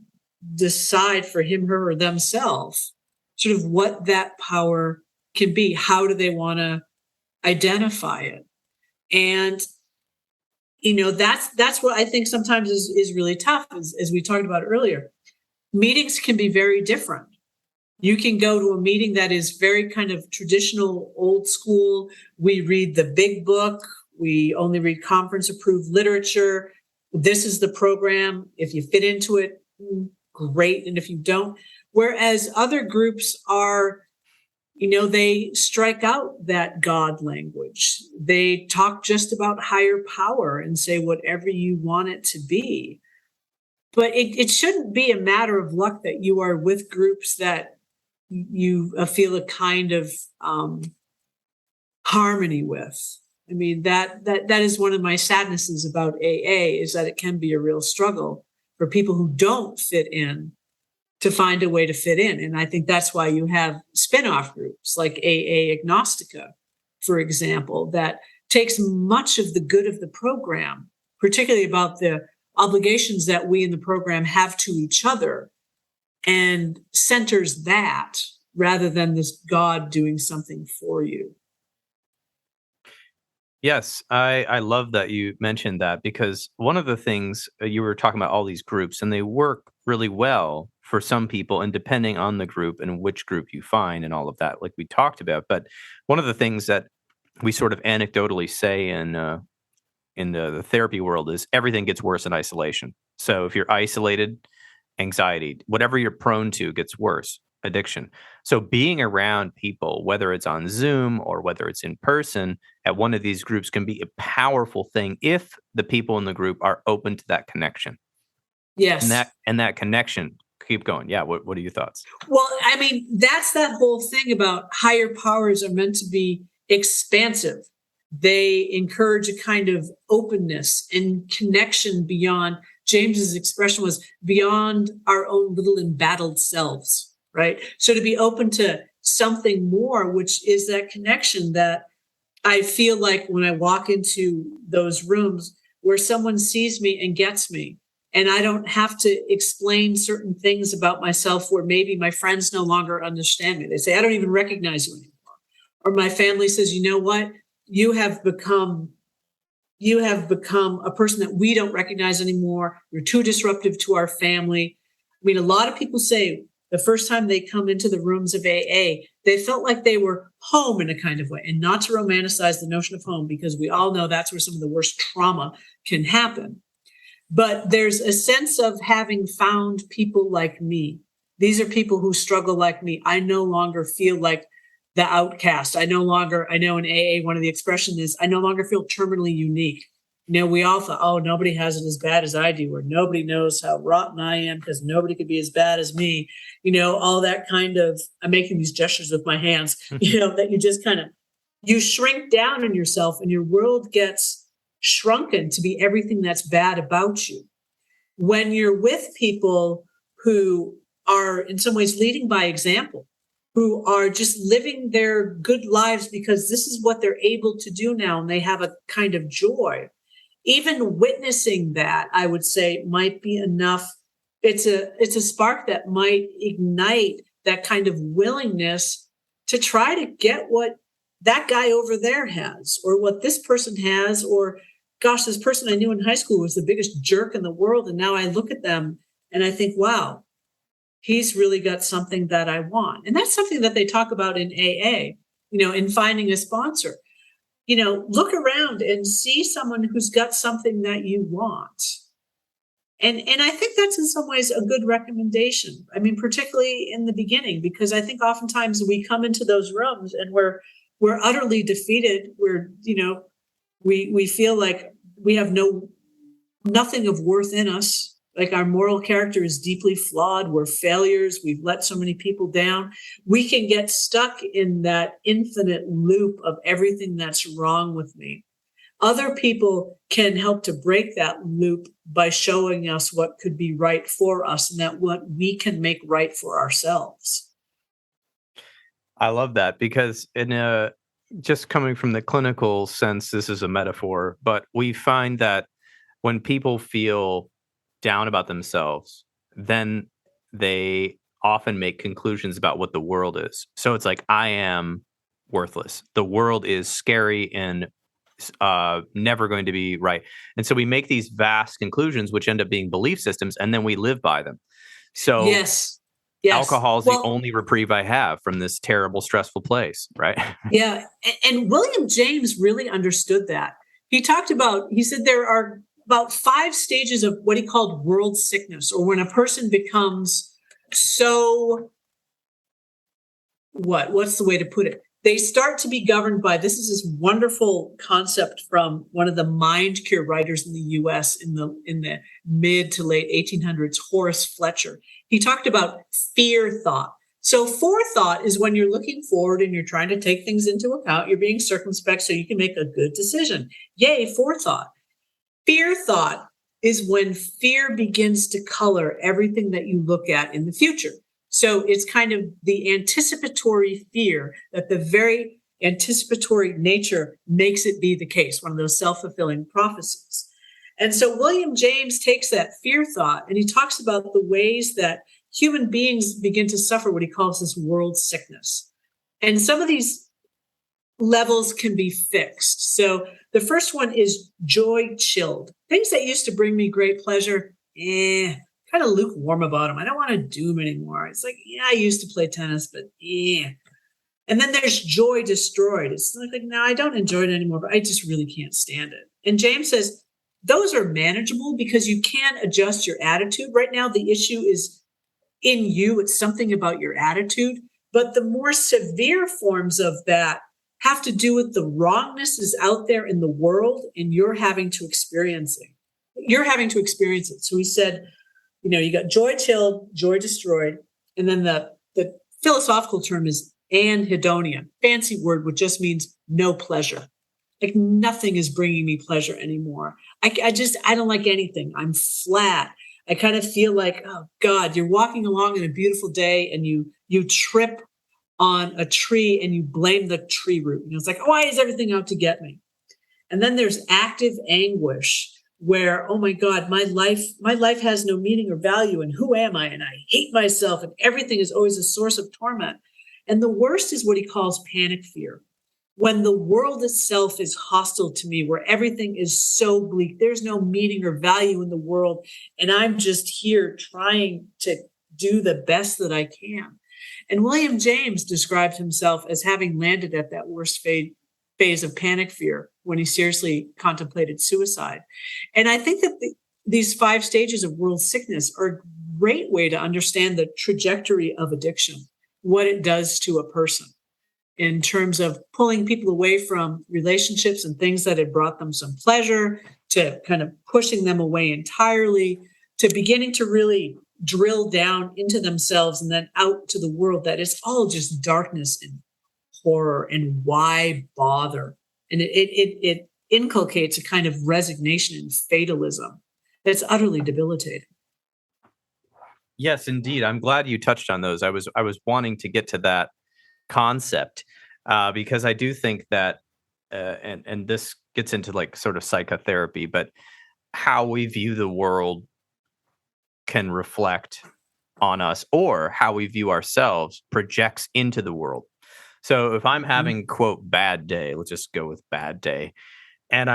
decide for him, her, or themselves sort of what that power can be? How do they want to identify it? And, that's what I think sometimes is really tough, as we talked about earlier. Meetings can be very different. You can go to a meeting that is very kind of traditional, old school. We read the big book. We only read conference approved literature. This is the program. If you fit into it, great. And if you don't, whereas other groups are, they strike out that God language. They talk just about higher power and say whatever you want it to be. But it shouldn't be a matter of luck that you are with groups that you feel a kind of harmony with. I mean, that is one of my sadnesses about AA, is that it can be a real struggle for people who don't fit in to find a way to fit in. And I think that's why you have spin-off groups like AA Agnostica, for example, that takes much of the good of the program, particularly about the obligations that we in the program have to each other, and centers that rather than this God doing something for you. Yes, I love that you mentioned that, because one of the things you were talking about all these groups, and they work really well for some people, and depending on the group and which group you find and all of that, like we talked about. But one of the things that we sort of anecdotally say in the therapy world is everything gets worse in isolation. So if you're isolated, anxiety, whatever you're prone to gets worse, addiction. So being around people, whether it's on Zoom or whether it's in person at one of these groups, can be a powerful thing if the people in the group are open to that connection. Yes. And that connection, keep going. Yeah. What are your thoughts? Well, I mean, that's that whole thing about higher powers are meant to be expansive. They encourage a kind of openness and connection beyond. James's expression was beyond our own little embattled selves, right? So to be open to something more, which is that connection that I feel like when I walk into those rooms where someone sees me and gets me, and I don't have to explain certain things about myself where maybe my friends no longer understand me. They say, I don't even recognize you anymore. Or my family says, you know what? You have become a person that we don't recognize anymore. You're too disruptive to our family. I mean, a lot of people say the first time they come into the rooms of AA, they felt like they were home in a kind of way, and not to romanticize the notion of home, because we all know that's where some of the worst trauma can happen. But there's a sense of having found people like me. These are people who struggle like me. I no longer feel like the outcast. I know in AA, one of the expressions is, I no longer feel terminally unique. We all thought, oh, nobody has it as bad as I do, or nobody knows how rotten I am because nobody could be as bad as me. All that kind of, I'm making these gestures with my hands, that you just you shrink down in yourself and your world gets shrunken to be everything that's bad about you. When you're with people who are in some ways leading by example, who are just living their good lives because this is what they're able to do now, and they have a kind of joy. Even witnessing that, I would say, might be enough. It's a spark that might ignite that kind of willingness to try to get what that guy over there has, or what this person has, or gosh, this person I knew in high school was the biggest jerk in the world, and now I look at them and I think, wow, he's really got something that I want. And that's something that they talk about in AA, in finding a sponsor. Look around and see someone who's got something that you want. And I think that's in some ways a good recommendation. I mean, particularly in the beginning, because I think oftentimes we come into those rooms and we're utterly defeated. We feel like we have nothing of worth in us. Like our moral character is deeply flawed. We're failures. We've let so many people down. We can get stuck in that infinite loop of everything that's wrong with me. Other people can help to break that loop by showing us what could be right for us and that what we can make right for ourselves. I love that because just coming from the clinical sense, this is a metaphor, but we find that when people feel down about themselves, then they often make conclusions about what the world is. So it's like, I am worthless. The world is scary and never going to be right. And so we make these vast conclusions, which end up being belief systems, and then we live by them. So yes. Alcohol is the only reprieve I have from this terrible, stressful place, right? Yeah. And William James really understood that. He said there are about 5 stages of what he called world sickness, or when a person becomes so, what's the way to put it? They start to be governed by, this is this wonderful concept from one of the mind cure writers in the US in the mid to late 1800s, Horace Fletcher. He talked about fear thought. So forethought is when you're looking forward and you're trying to take things into account. You're being circumspect so you can make a good decision. Yay, forethought. Fear thought is when fear begins to color everything that you look at in the future. So it's kind of the anticipatory fear that the very anticipatory nature makes it be the case, one of those self-fulfilling prophecies. And so William James takes that fear thought and he talks about the ways that human beings begin to suffer what he calls this world sickness. And some of these levels can be fixed. So the first one is joy chilled. Things that used to bring me great pleasure, kind of lukewarm about them. I don't want to do them anymore. It's like, I used to play tennis, but And then there's joy destroyed. It's like, no, I don't enjoy it anymore, but I just really can't stand it. And James says, those are manageable because you can adjust your attitude. Right now, the issue is in you. It's something about your attitude. But the more severe forms of that have to do with the wrongness is out there in the world and you're having to experience it. So he said, you got joy chilled, joy destroyed. And then the philosophical term is anhedonia, fancy word, which just means no pleasure. Like nothing is bringing me pleasure anymore. I don't like anything. I'm flat. I kind of feel like, oh God, you're walking along in a beautiful day and you trip on a tree and you blame the tree root. It's like, why is everything out to get me? And then there's active anguish, where, oh my God, my life has no meaning or value, and who am I? And I hate myself, and everything is always a source of torment. And the worst is what he calls panic fear. When the world itself is hostile to me, where everything is so bleak, there's no meaning or value in the world, and I'm just here trying to do the best that I can. And William James described himself as having landed at that worst phase of panic fear when he seriously contemplated suicide. And I think that these 5 stages of world sickness are a great way to understand the trajectory of addiction, what it does to a person in terms of pulling people away from relationships and things that had brought them some pleasure, to kind of pushing them away entirely, to beginning to really drill down into themselves and then out to the world that is all just darkness and horror, and why bother? And it inculcates a kind of resignation and fatalism that's utterly debilitating. Yes, indeed. I'm glad you touched on those. I was wanting to get to that concept because I do think that, and this gets into like sort of psychotherapy, but how we view the world can reflect on us, or how we view ourselves projects into the world. So if I'm having, quote, bad day, let's just go with bad day, and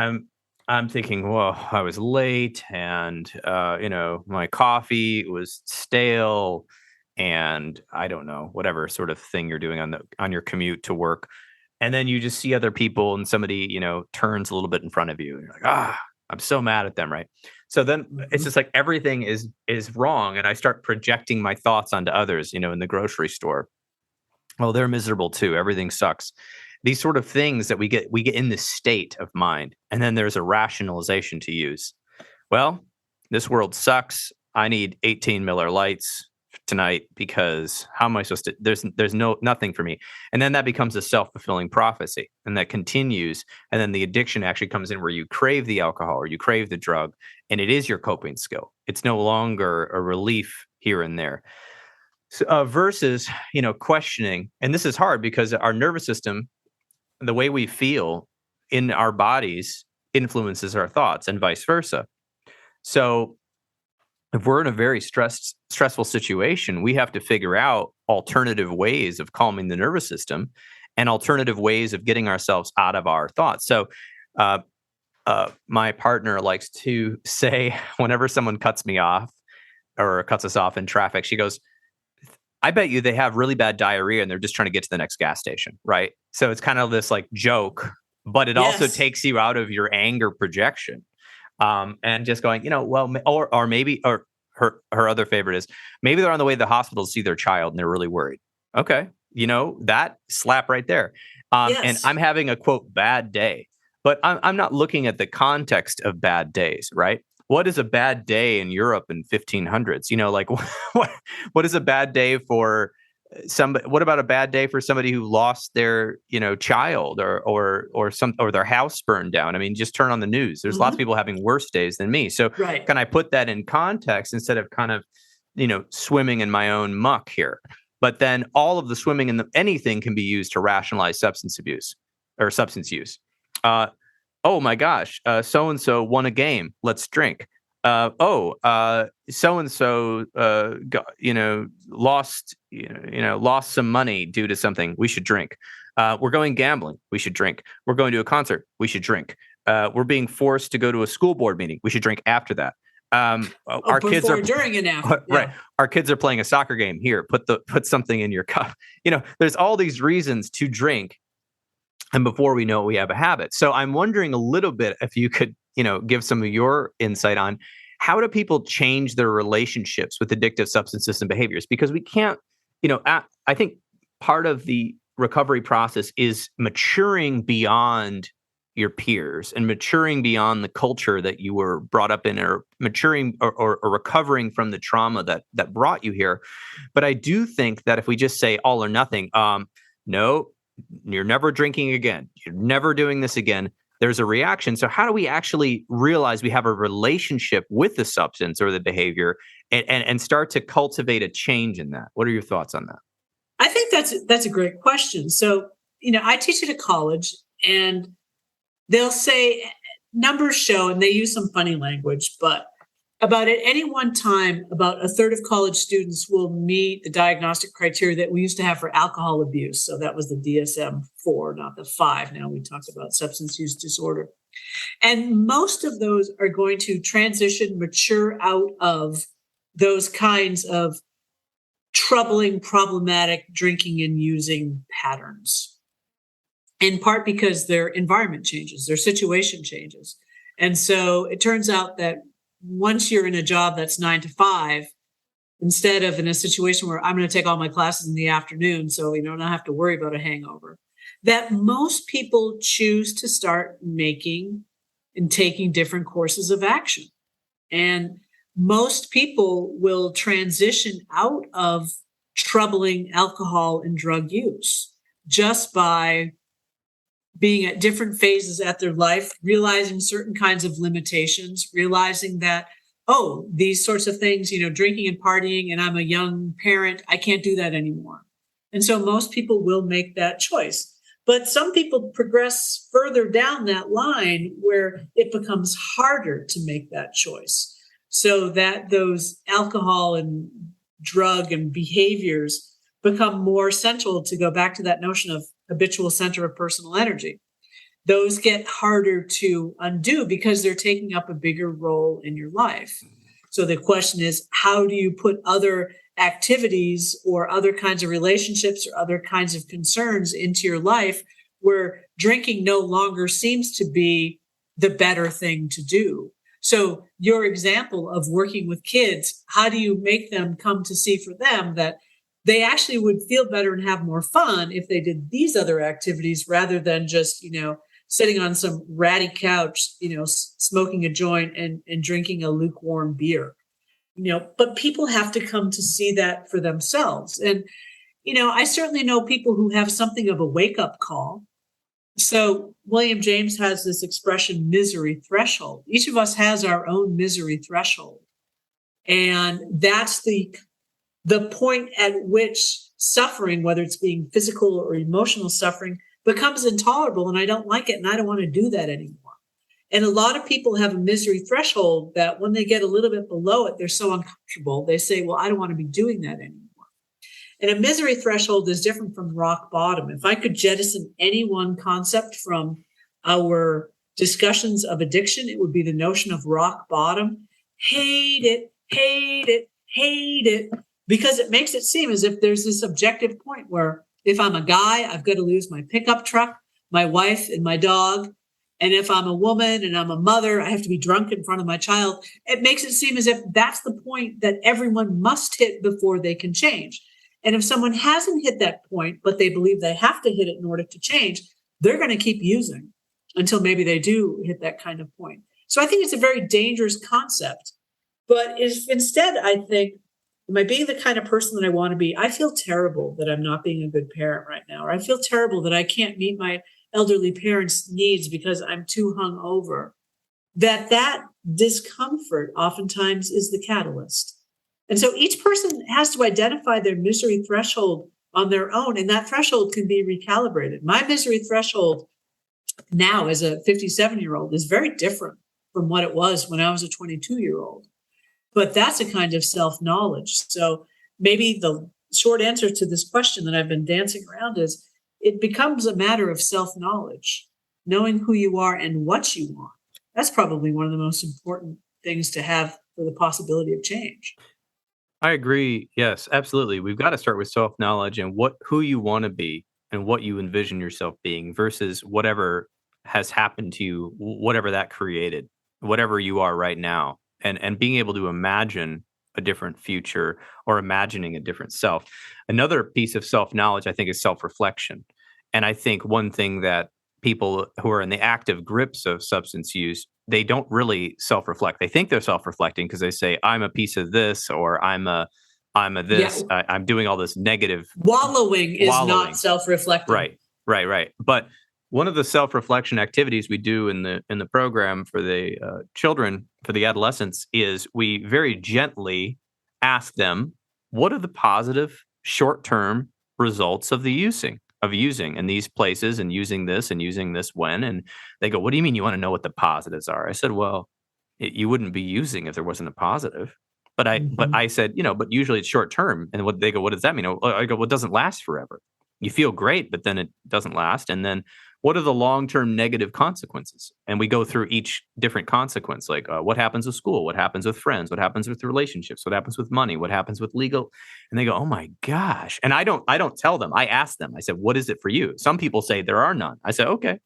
I'm thinking, well, I was late and, my coffee was stale and I don't know, whatever sort of thing you're doing on your commute to work. And then you just see other people and somebody, turns a little bit in front of you. And you're like, I'm so mad at them, right? So then it's just like everything is wrong. And I start projecting my thoughts onto others, in the grocery store. Oh, they're miserable too. Everything sucks. These sort of things that we get in this state of mind. And then there's a rationalization to use. Well, this world sucks. I need 18 Miller Lights tonight because how am I supposed to, there's nothing for me. And then that becomes a self-fulfilling prophecy, and that continues. And then the addiction actually comes in where you crave the alcohol or you crave the drug, and it is your coping skill. It's no longer a relief here and there. So, versus, questioning. And this is hard because our nervous system, the way we feel in our bodies influences our thoughts and vice versa. So if we're in a very stressful situation, we have to figure out alternative ways of calming the nervous system and alternative ways of getting ourselves out of our thoughts. So my partner likes to say, whenever someone cuts me off or cuts us off in traffic, she goes, I bet you they have really bad diarrhea and they're just trying to get to the next gas station, right? So it's kind of this like joke, but it also takes you out of your anger projection. And just going, well, or maybe, or her other favorite is maybe they're on the way to the hospital to see their child and they're really worried. Okay. That slap right there. And I'm having a quote bad day, but I'm not looking at the context of bad days, right? What is a bad day in Europe in 1500s? Like what is a bad day for somebody? What about a bad day for somebody who lost their, child or their house burned down? I mean, just turn on the news. There's lots of people having worse days than me. So can I put that in context instead of kind of, swimming in my own muck here? But then all of the swimming in anything can be used to rationalize substance abuse or substance use. Oh my gosh, so-and-so won a game. Let's drink. So-and-so, lost some money due to something. We should drink. We're going gambling. We should drink. We're going to a concert. We should drink. We're being forced to go to a school board meeting. We should drink after that. Our kids are during and after. Right. Our kids are playing a soccer game. Here, put something in your cup. There's all these reasons to drink. And before we know it, we have a habit. So I'm wondering a little bit if you could, give some of your insight on how do people change their relationships with addictive substances and behaviors? Because we can't, I think part of the recovery process is maturing beyond your peers and maturing beyond the culture that you were brought up in, or maturing or recovering from the trauma that brought you here. But I do think that if we just say all or nothing, no, you're never drinking again, you're never doing this again, there's a reaction. So how do we actually realize we have a relationship with the substance or the behavior and start to cultivate a change in that? What are your thoughts on that? I think that's a great question. So, I teach at a college, and they'll say numbers show, and they use some funny language, but about at any one time, about a third of college students will meet the diagnostic criteria that we used to have for alcohol abuse. So that was the DSM-4, not the 5. Now we talk about substance use disorder. And most of those are going to transition, mature out of those kinds of troubling, problematic drinking and using patterns. In part because their environment changes, their situation changes. And so it turns out that once you're in a job that's 9 to 5, instead of in a situation where I'm going to take all my classes in the afternoon, so don't have to worry about a hangover, that most people choose to start making and taking different courses of action. And most people will transition out of troubling alcohol and drug use just by being at different phases at their life, realizing certain kinds of limitations, realizing that, these sorts of things, drinking and partying, and I'm a young parent, I can't do that anymore. And so most people will make that choice. But some people progress further down that line where it becomes harder to make that choice, so that those alcohol and drug and behaviors become more central, to go back to that notion of habitual center of personal energy. Those get harder to undo because they're taking up a bigger role in your life. So the question is, how do you put other activities or other kinds of relationships or other kinds of concerns into your life where drinking no longer seems to be the better thing to do. So your example of working with kids, how do you make them come to see for them that they actually would feel better and have more fun if they did these other activities rather than just, sitting on some ratty couch, smoking a joint and drinking a lukewarm beer, but people have to come to see that for themselves. And, I certainly know people who have something of a wake-up call. So William James has this expression, misery threshold. Each of us has our own misery threshold. And that's the point at which suffering, whether it's being physical or emotional suffering, becomes intolerable, and I don't like it, and I don't want to do that anymore. And a lot of people have a misery threshold that when they get a little bit below it, they're so uncomfortable. They say, well, I don't want to be doing that anymore. And a misery threshold is different from rock bottom. If I could jettison any one concept from our discussions of addiction, it would be the notion of rock bottom. Hate it, hate it, hate it, because it makes it seem as if there's this objective point where if I'm a guy, I've got to lose my pickup truck, my wife, and my dog. And if I'm a woman and I'm a mother, I have to be drunk in front of my child. It makes it seem as if that's the point that everyone must hit before they can change. And if someone hasn't hit that point, but they believe they have to hit it in order to change, they're going to keep using until maybe they do hit that kind of point. So I think it's a very dangerous concept. But if instead, I think, am I being the kind of person that I want to be? I feel terrible that I'm not being a good parent right now. Or I feel terrible that I can't meet my elderly parents' needs because I'm too hungover. That discomfort oftentimes is the catalyst. And so each person has to identify their misery threshold on their own, and that threshold can be recalibrated. My misery threshold now as a 57-year-old is very different from what it was when I was a 22-year-old. But that's a kind of self-knowledge. So maybe the short answer to this question that I've been dancing around is it becomes a matter of self-knowledge, knowing who you are and what you want. That's probably one of the most important things to have for the possibility of change. I agree. Yes, absolutely. We've got to start with self-knowledge and who you want to be and what you envision yourself being versus whatever has happened to you, whatever that created, whatever you are right now. And being able to imagine a different future or imagining a different self. Another piece of self-knowledge, I think, is self-reflection. And I think one thing that people who are in the active grips of substance use, they don't really self-reflect. They think they're self-reflecting because they say, I'm a piece of this, or I'm a this, Yeah. I'm doing all this negative. Wallowing is not self-reflecting. Right. But one of the self-reflection activities we do in the program for the children, for the adolescents, is we very gently ask them, what are the positive short-term results of using in these places and using this when? And they go, what do you mean you want to know what the positives are? I said, well, you wouldn't be using if there wasn't a positive. But I said, but usually it's short-term. And they go, what does that mean? I go, well, it doesn't last forever. You feel great, but then it doesn't last. And then what are the long-term negative consequences? And we go through each different consequence, like what happens with school, what happens with friends, what happens with relationships, what happens with money, what happens with legal. And they go, oh my gosh. And I don't tell them. I ask them. I said, what is it for you? Some people say there are none. I said, okay.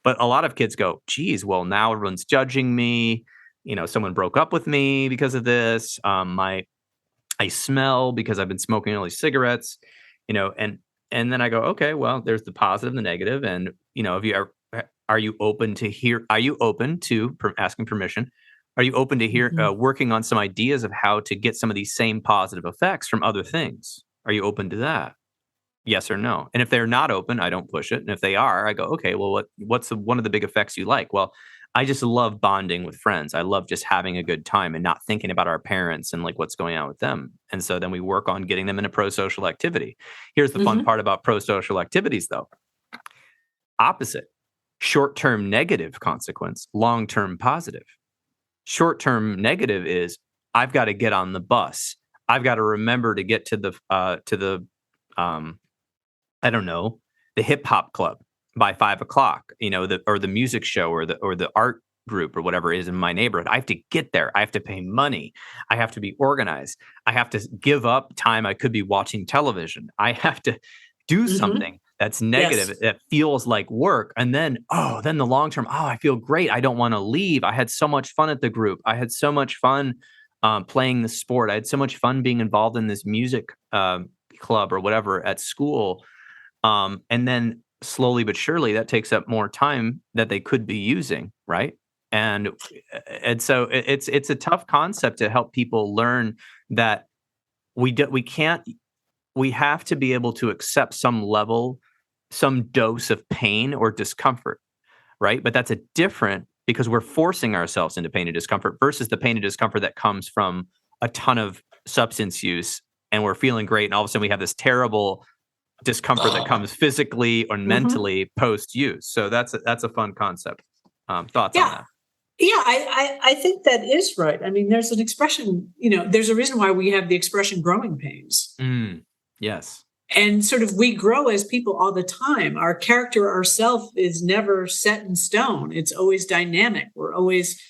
But a lot of kids go, geez, well, now everyone's judging me. Someone broke up with me because of this. I smell because I've been smoking all these cigarettes, and then I go, okay, well, there's the positive and the negative. And, are you open to asking permission? Are you open to working on some ideas of how to get some of these same positive effects from other things? Are you open to that? Yes or no? And if they're not open, I don't push it. And if they are, I go, okay, well, what's one of the big effects you like? Well, I just love bonding with friends. I love just having a good time and not thinking about our parents and like what's going on with them. And so then we work on getting them in a pro-social activity. Here's the fun part about pro-social activities, though. Opposite. Short-term negative consequence, long-term positive. Short-term negative is I've got to get on the bus. I've got to remember to get to the hip hop club by 5 o'clock, or the music show or the art group or whatever it is in my neighborhood. I have to get there. I have to pay money. I have to be organized. I have to give up time I could be watching television. I have to do something that's negative, that feels like work. And then the long term, I feel great. I don't want to leave. I had so much fun at the group. I had so much fun playing the sport. I had so much fun being involved in this music club or whatever at school. And then slowly but surely that takes up more time that they could be using, right? And so it's a tough concept to help people learn that we have to be able to accept some dose of pain or discomfort, right? But that's different because we're forcing ourselves into pain and discomfort versus the pain and discomfort that comes from a ton of substance use and we're feeling great. And all of a sudden we have this terrible discomfort that comes physically or mentally post-use. So that's a fun concept. Thoughts on that? Yeah, I think that is right. I mean, there's an expression, there's a reason why we have the expression growing pains. Yes. And sort of we grow as people all the time. Our character, ourself is never set in stone. It's always dynamic. We're always,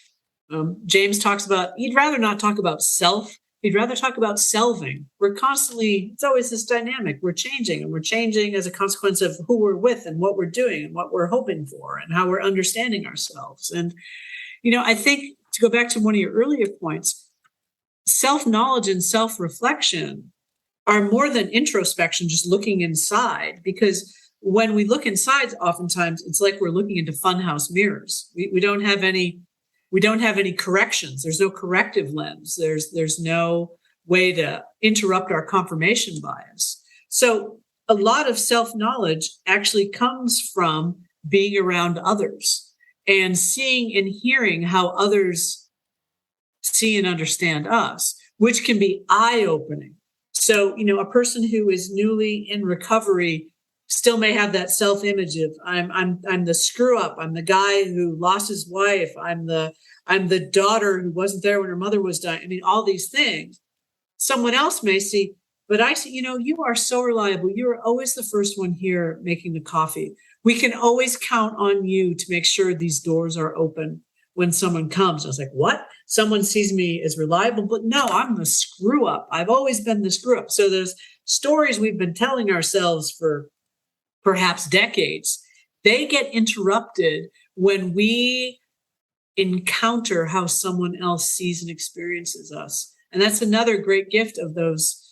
James talks about, he'd rather not talk about self. He'd rather talk about selving. We're constantly, it's always this dynamic. We're changing, and we're changing as a consequence of who we're with and what we're doing and what we're hoping for and how we're understanding ourselves. And, I think to go back to one of your earlier points, self-knowledge and self-reflection are more than introspection, just looking inside, because when we look inside, oftentimes it's like we're looking into funhouse mirrors. We don't have any corrections. There's no corrective lens. There's no way to interrupt our confirmation bias. So a lot of self-knowledge actually comes from being around others and seeing and hearing how others see and understand us, which can be eye-opening. So, a person who is newly in recovery still may have that self-image of I'm the screw up. I'm the guy who lost his wife. I'm the daughter who wasn't there when her mother was dying. I mean, all these things. Someone else may see, but I see, you are so reliable. You're always the first one here making the coffee. We can always count on you to make sure these doors are open when someone comes. I was like, what? Someone sees me as reliable, but no, I'm the screw up. I've always been the screw up. So there's stories we've been telling ourselves for perhaps decades. They get interrupted when we encounter how someone else sees and experiences us. And that's another great gift of those,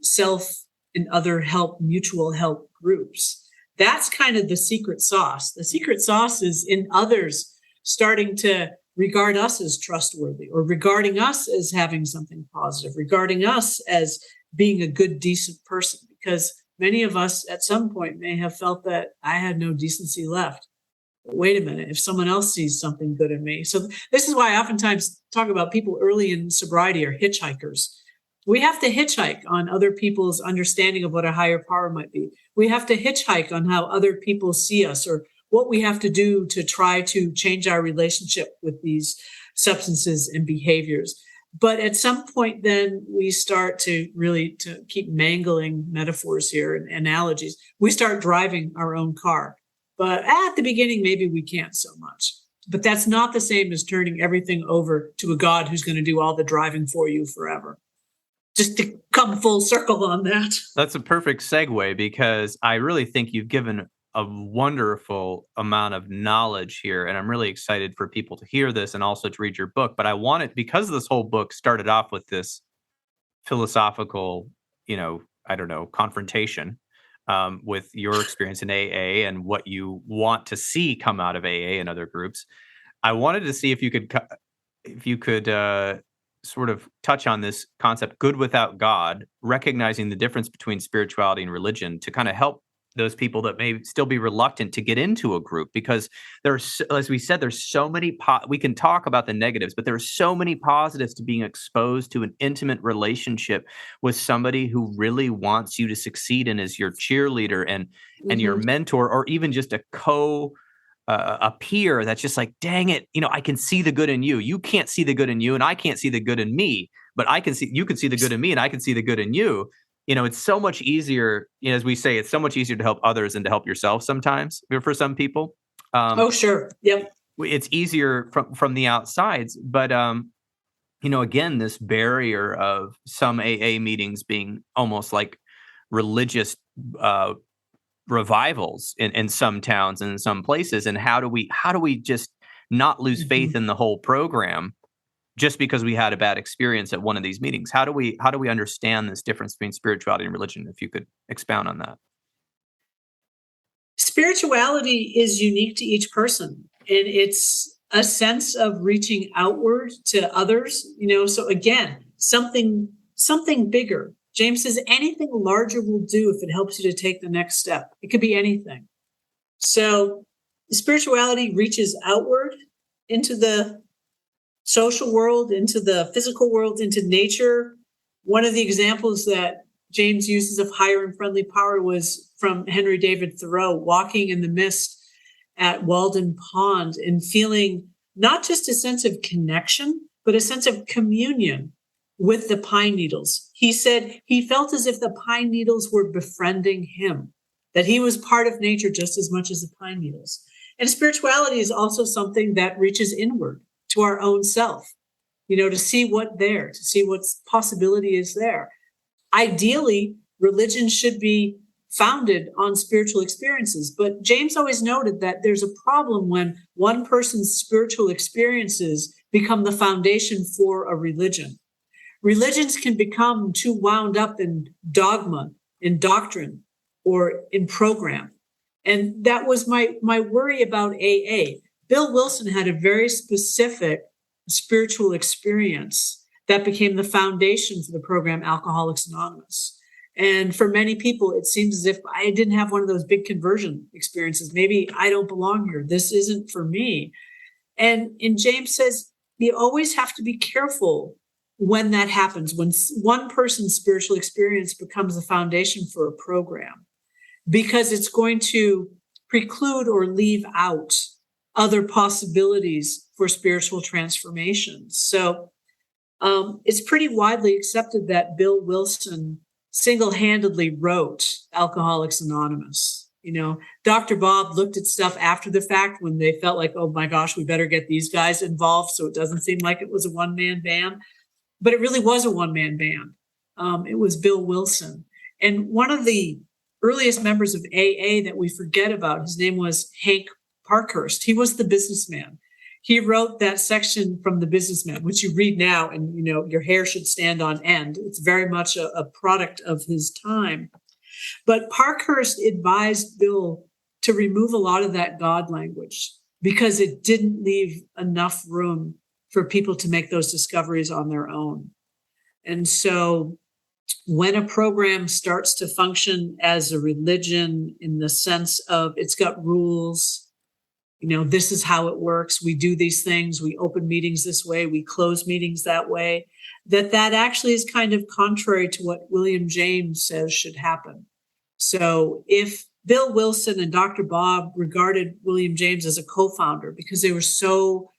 self and other help, mutual help groups. That's kind of the secret sauce. The secret sauce is in others starting to regard us as trustworthy, or regarding us as having something positive, regarding us as being a good, decent person, because many of us at some point may have felt that I had no decency left. But wait a minute, if someone else sees something good in me. So this is why I oftentimes talk about people early in sobriety are hitchhikers. We have to hitchhike on other people's understanding of what a higher power might be. We have to hitchhike on how other people see us, or what we have to do to try to change our relationship with these substances and behaviors. But at some point, then we start to keep mangling metaphors here and analogies. We start driving our own car. But at the beginning, maybe we can't so much. But that's not the same as turning everything over to a God who's going to do all the driving for you forever. Just to come full circle on that. That's a perfect segue, because I really think you've given a wonderful amount of knowledge here. And I'm really excited for people to hear this and also to read your book. But I wanted, because this whole book started off with this philosophical, confrontation with your experience in AA and what you want to see come out of AA and other groups. I wanted to see if you could sort of touch on this concept, good without God, recognizing the difference between spirituality and religion, to kind of help those people that may still be reluctant to get into a group, because there's, as we said, there's so many, we can talk about the negatives, but there are so many positives to being exposed to an intimate relationship with somebody who really wants you to succeed and is your cheerleader and your mentor, or even just a peer that's just like, dang it, I can see the good in you. You can't see the good in you, and I can't see the good in me, but you can see the good in me, and I can see the good in you. It's so much easier, as we say, it's so much easier to help others than to help yourself sometimes for some people. Oh, sure. Yep. it's easier from the outsides, but again, this barrier of some AA meetings being almost like religious revivals in some towns and in some places, and how do we just not lose faith in the whole program just because we had a bad experience at one of these meetings? How do we understand this difference between spirituality and religion? If you could expound on that. Spirituality is unique to each person, and it's a sense of reaching outward to others. So again, something bigger. James says anything larger will do if it helps you to take the next step. It could be anything. So spirituality reaches outward into the social world, into the physical world, into nature. One of the examples that James uses of higher and friendly power was from Henry David Thoreau, walking in the mist at Walden Pond and feeling not just a sense of connection, but a sense of communion with the pine needles. He said he felt as if the pine needles were befriending him, that he was part of nature just as much as the pine needles. And spirituality is also something that reaches inward to our own self, to see to see what possibility is there. Ideally, religion should be founded on spiritual experiences. But James always noted that there's a problem when one person's spiritual experiences become the foundation for a religion. Religions can become too wound up in dogma, in doctrine, or in program. And that was my worry about AA. Bill Wilson had a very specific spiritual experience that became the foundation for the program Alcoholics Anonymous. And for many people, it seems as if I didn't have one of those big conversion experiences. Maybe I don't belong here. This isn't for me. And James says, you always have to be careful when that happens, when one person's spiritual experience becomes the foundation for a program, because it's going to preclude or leave out other possibilities for spiritual transformation. So it's pretty widely accepted that Bill Wilson single-handedly wrote Alcoholics Anonymous. Dr. Bob looked at stuff after the fact when they felt like, oh my gosh, we better get these guys involved so it doesn't seem like it was a one-man band. But it really was a one-man band. It was Bill Wilson. And one of the earliest members of AA that we forget about, his name was Hank Parkhurst. He was the businessman. He wrote that section from The Businessman, which you read now and, your hair should stand on end. It's very much a product of his time. But Parkhurst advised Bill to remove a lot of that God language because it didn't leave enough room for people to make those discoveries on their own. And so when a program starts to function as a religion in the sense of it's got rules, this is how it works. We do these things. We open meetings this way. We close meetings that way. That actually is kind of contrary to what William James says should happen. So if Bill Wilson and Dr. Bob regarded William James as a co-founder because they were so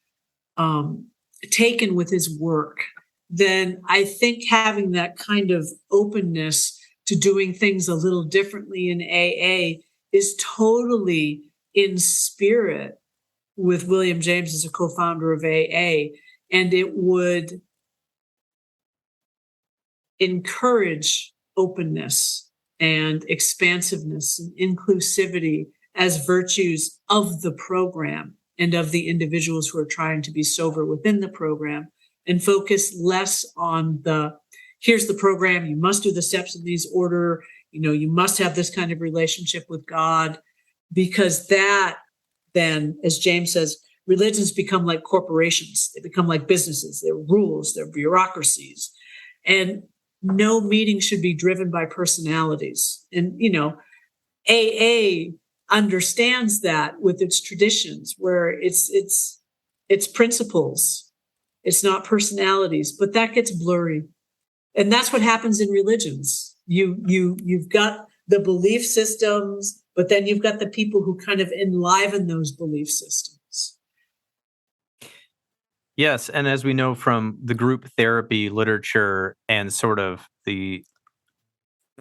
taken with his work, then I think having that kind of openness to doing things a little differently in AA is totally in spirit with William James as a co-founder of AA, and it would encourage openness and expansiveness and inclusivity as virtues of the program and of the individuals who are trying to be sober within the program, and focus less on here's the program, you must do the steps in these order, you must have this kind of relationship with God, because that then, as James says, religions become like corporations. They become like businesses. They're rules, they're bureaucracies. And no meeting should be driven by personalities. And, AA understands that with its traditions, where it's principles. It's not personalities, but that gets blurry. And that's what happens in religions. You've got the belief systems, but then you've got the people who kind of enliven those belief systems. Yes, and as we know from the group therapy literature and sort of the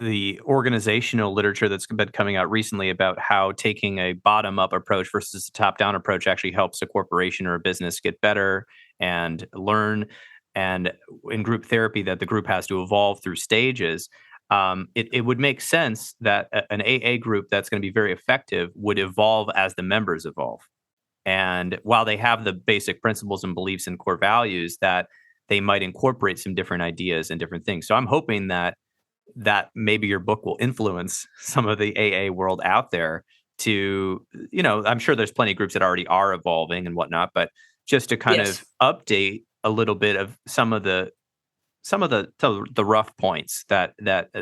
the organizational literature that's been coming out recently about how taking a bottom-up approach versus a top-down approach actually helps a corporation or a business get better and learn. And in group therapy, that the group has to evolve through stages. It would make sense that an AA group that's going to be very effective would evolve as the members evolve. And while they have the basic principles and beliefs and core values, that they might incorporate some different ideas and different things. So I'm hoping that maybe your book will influence some of the AA world out there to, I'm sure there's plenty of groups that already are evolving and whatnot, but just to kind of update a little bit of some of the rough points that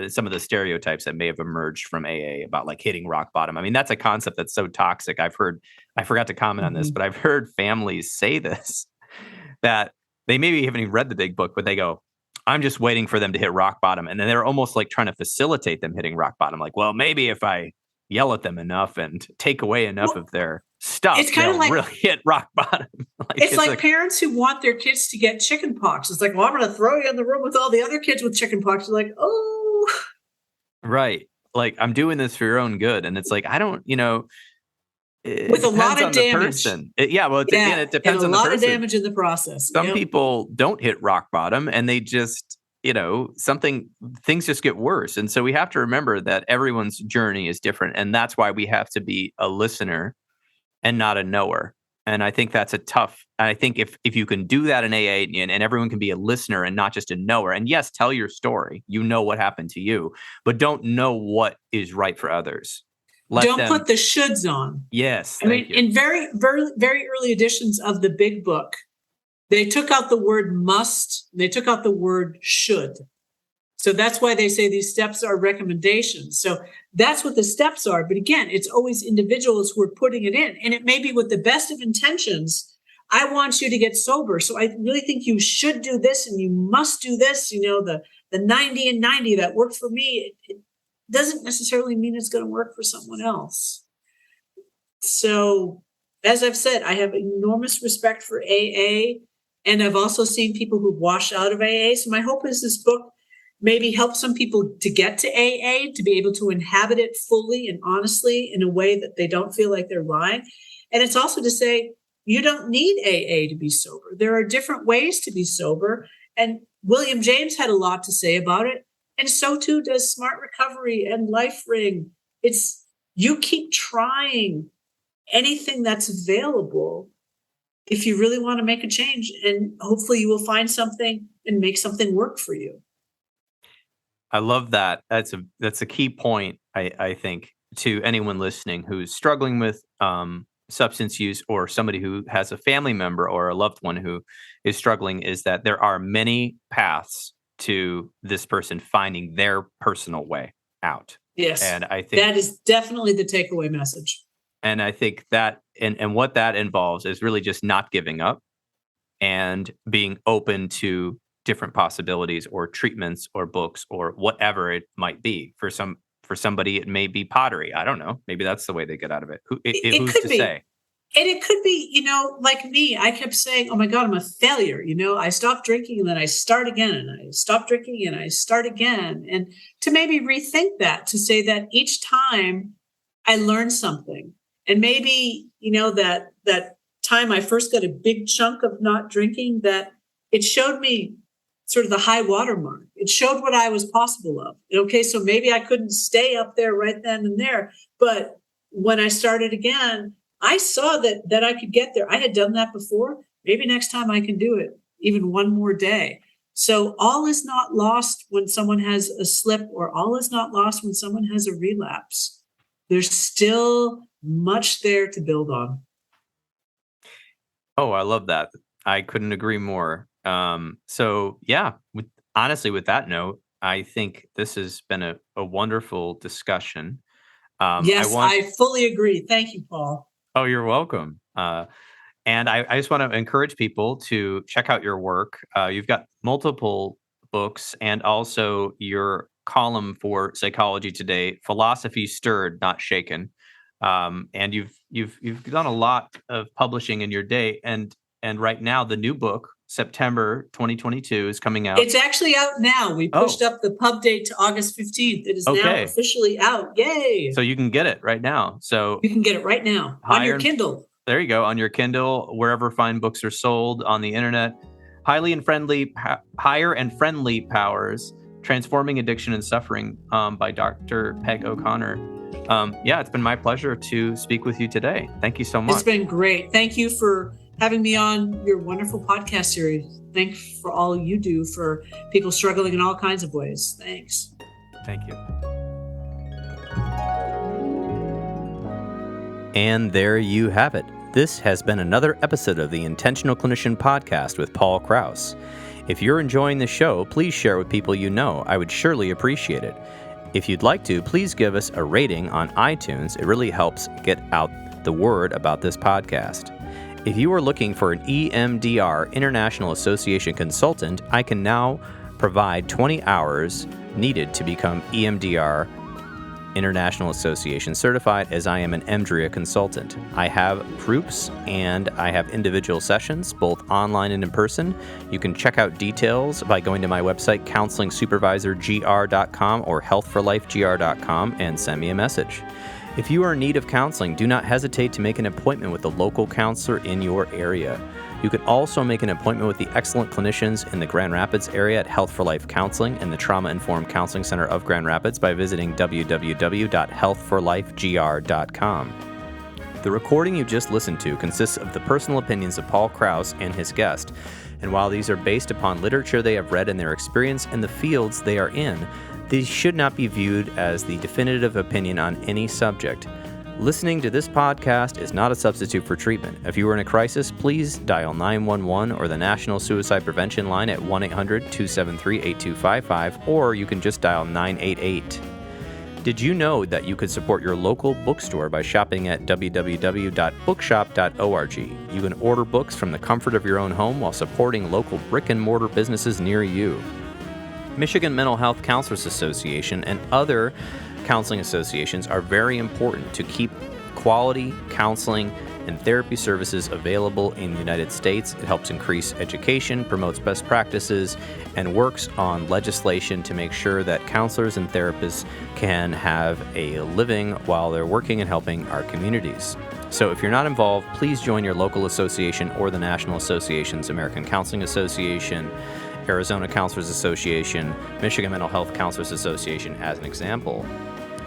some of the stereotypes that may have emerged from AA about like hitting rock bottom. I mean, that's a concept that's so toxic. I forgot to comment on this, but I've heard families say this, that they maybe haven't even read the big book, but they go, I'm just waiting for them to hit rock bottom. And then they're almost like trying to facilitate them hitting rock bottom. Like, well, maybe if I yell at them enough and take away enough of their stuff, it's kind of like really hit rock bottom. It's like parents who want their kids to get chicken pox. It's like, well, I'm going to throw you in the room with all the other kids with chicken pox. You're like, oh. Right. Like, I'm doing this for your own good. And it's like, I don't, with a lot of damage. It depends on the person. A lot of damage in the process. Some people don't hit rock bottom and they just, things just get worse. And so we have to remember that everyone's journey is different. And that's why we have to be a listener and not a knower. And I think that's I think if you can do that in AA and everyone can be a listener and not just a knower, and yes, tell your story, what happened to you, but don't know what is right for others. Don't put the shoulds on. Yes. I mean, in very, very, very early editions of the big book, they took out the word must, they took out the word should. So that's why they say these steps are recommendations. So that's what the steps are. But again, it's always individuals who are putting it in. And it may be with the best of intentions. I want you to get sober. So I really think you should do this and you must do this. The 90 and 90 that worked for me, it doesn't necessarily mean it's going to work for someone else. So as I've said, I have enormous respect for AA. And I've also seen people who wash out of AA. So my hope is this book maybe help some people to get to AA, to be able to inhabit it fully and honestly in a way that they don't feel like they're lying. And it's also to say, you don't need AA to be sober. There are different ways to be sober. And William James had a lot to say about it. And so too does Smart Recovery and Life Ring. It's you keep trying anything that's available if you really want to make a change. And hopefully you will find something and make something work for you. I love that. That's a key point, I think, to anyone listening who's struggling with substance use or somebody who has a family member or a loved one who is struggling, is that there are many paths to this person finding their personal way out. Yes. And I think that is definitely the takeaway message. And I think that, and what that involves is really just not giving up and being open to different possibilities or treatments or books or whatever it might be. For somebody, it may be pottery. I don't know. Maybe that's the way they get out of it. Who's to say? And it could be, like me, I kept saying, oh my God, I'm a failure. I stopped drinking and then I start again, and I stop drinking and I start again. And to maybe rethink that, to say that each time I learn something. And maybe, that time I first got a big chunk of not drinking, that it showed me sort of the high water mark. It showed what I was possible of. Okay, so maybe I couldn't stay up there right then and there. But when I started again, I saw that I could get there. I had done that before. Maybe next time I can do it even one more day. So all is not lost when someone has a slip, or all is not lost when someone has a relapse. There's still much there to build on. Oh, I love that. I couldn't agree more. So yeah, with that note, I think this has been a wonderful discussion. Yes, I fully agree. Thank you, Paul. Oh, you're welcome. And I just want to encourage people to check out your work. You've got multiple books and also your column for Psychology Today, Philosophy Stirred, Not Shaken. And you've done a lot of publishing in your day. And right now, the new book, September 2022 is coming out. It's actually out now. We pushed up the pub date to August 15th. It is now officially out. Yay! So you can get it right now. So you can get it right now on your Kindle. There you go, on your Kindle, wherever fine books are sold, on the internet. Higher and Friendly Powers, Transforming Addiction and Suffering by Dr. Peg O'Conner. It's been my pleasure to speak with you today. Thank you so much. It's been great. Thank you for having me on your wonderful podcast series. Thanks for all you do for people struggling in all kinds of ways. Thanks. Thank you. And there you have it. This has been another episode of the Intentional Clinician Podcast with Paul Krauss. If you're enjoying the show, please share it with people you know. I would surely appreciate it. If you'd like to, please give us a rating on iTunes. It really helps get out the word about this podcast. If you are looking for an EMDR International Association consultant, I can now provide 20 hours needed to become EMDR International Association certified, as I am an EMDRIA consultant. I have groups and I have individual sessions, both online and in person. You can check out details by going to my website, counselingsupervisorgr.com or healthforlifegr.com, and send me a message. If you are in need of counseling, do not hesitate to make an appointment with a local counselor in your area. You can also make an appointment with the excellent clinicians in the Grand Rapids area at Health for Life Counseling and the Trauma Informed Counseling Center of Grand Rapids by visiting www.healthforlifegr.com. The recording you just listened to consists of the personal opinions of Paul Krauss and his guest, and while these are based upon literature they have read and their experience in the fields they are in, these should not be viewed as the definitive opinion on any subject. Listening to this podcast is not a substitute for treatment. If you are in a crisis, please dial 911 or the National Suicide Prevention Line at 1-800-273-8255, or you can just dial 988. Did you know that you could support your local bookstore by shopping at www.bookshop.org? You can order books from the comfort of your own home while supporting local brick-and-mortar businesses near you. Michigan Mental Health Counselors Association and other counseling associations are very important to keep quality counseling and therapy services available in the United States. It helps increase education, promotes best practices, and works on legislation to make sure that counselors and therapists can have a living while they're working and helping our communities. So if you're not involved, please join your local association or the national associations, American Counseling Association, Arizona Counselors Association, Michigan Mental Health Counselors Association, as an example.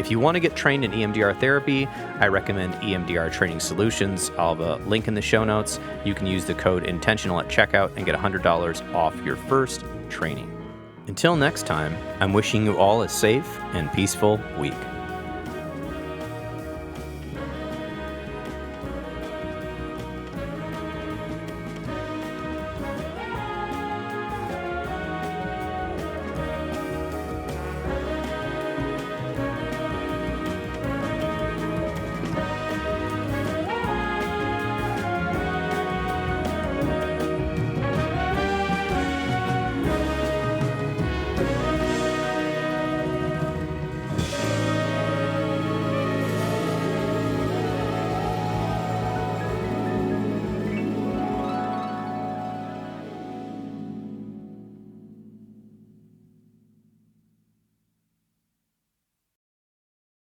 If you want to get trained in EMDR therapy, I recommend EMDR Training Solutions. I'll have a link in the show notes. You can use the code INTENTIONAL at checkout and get $100 off your first training. Until next time, I'm wishing you all a safe and peaceful week.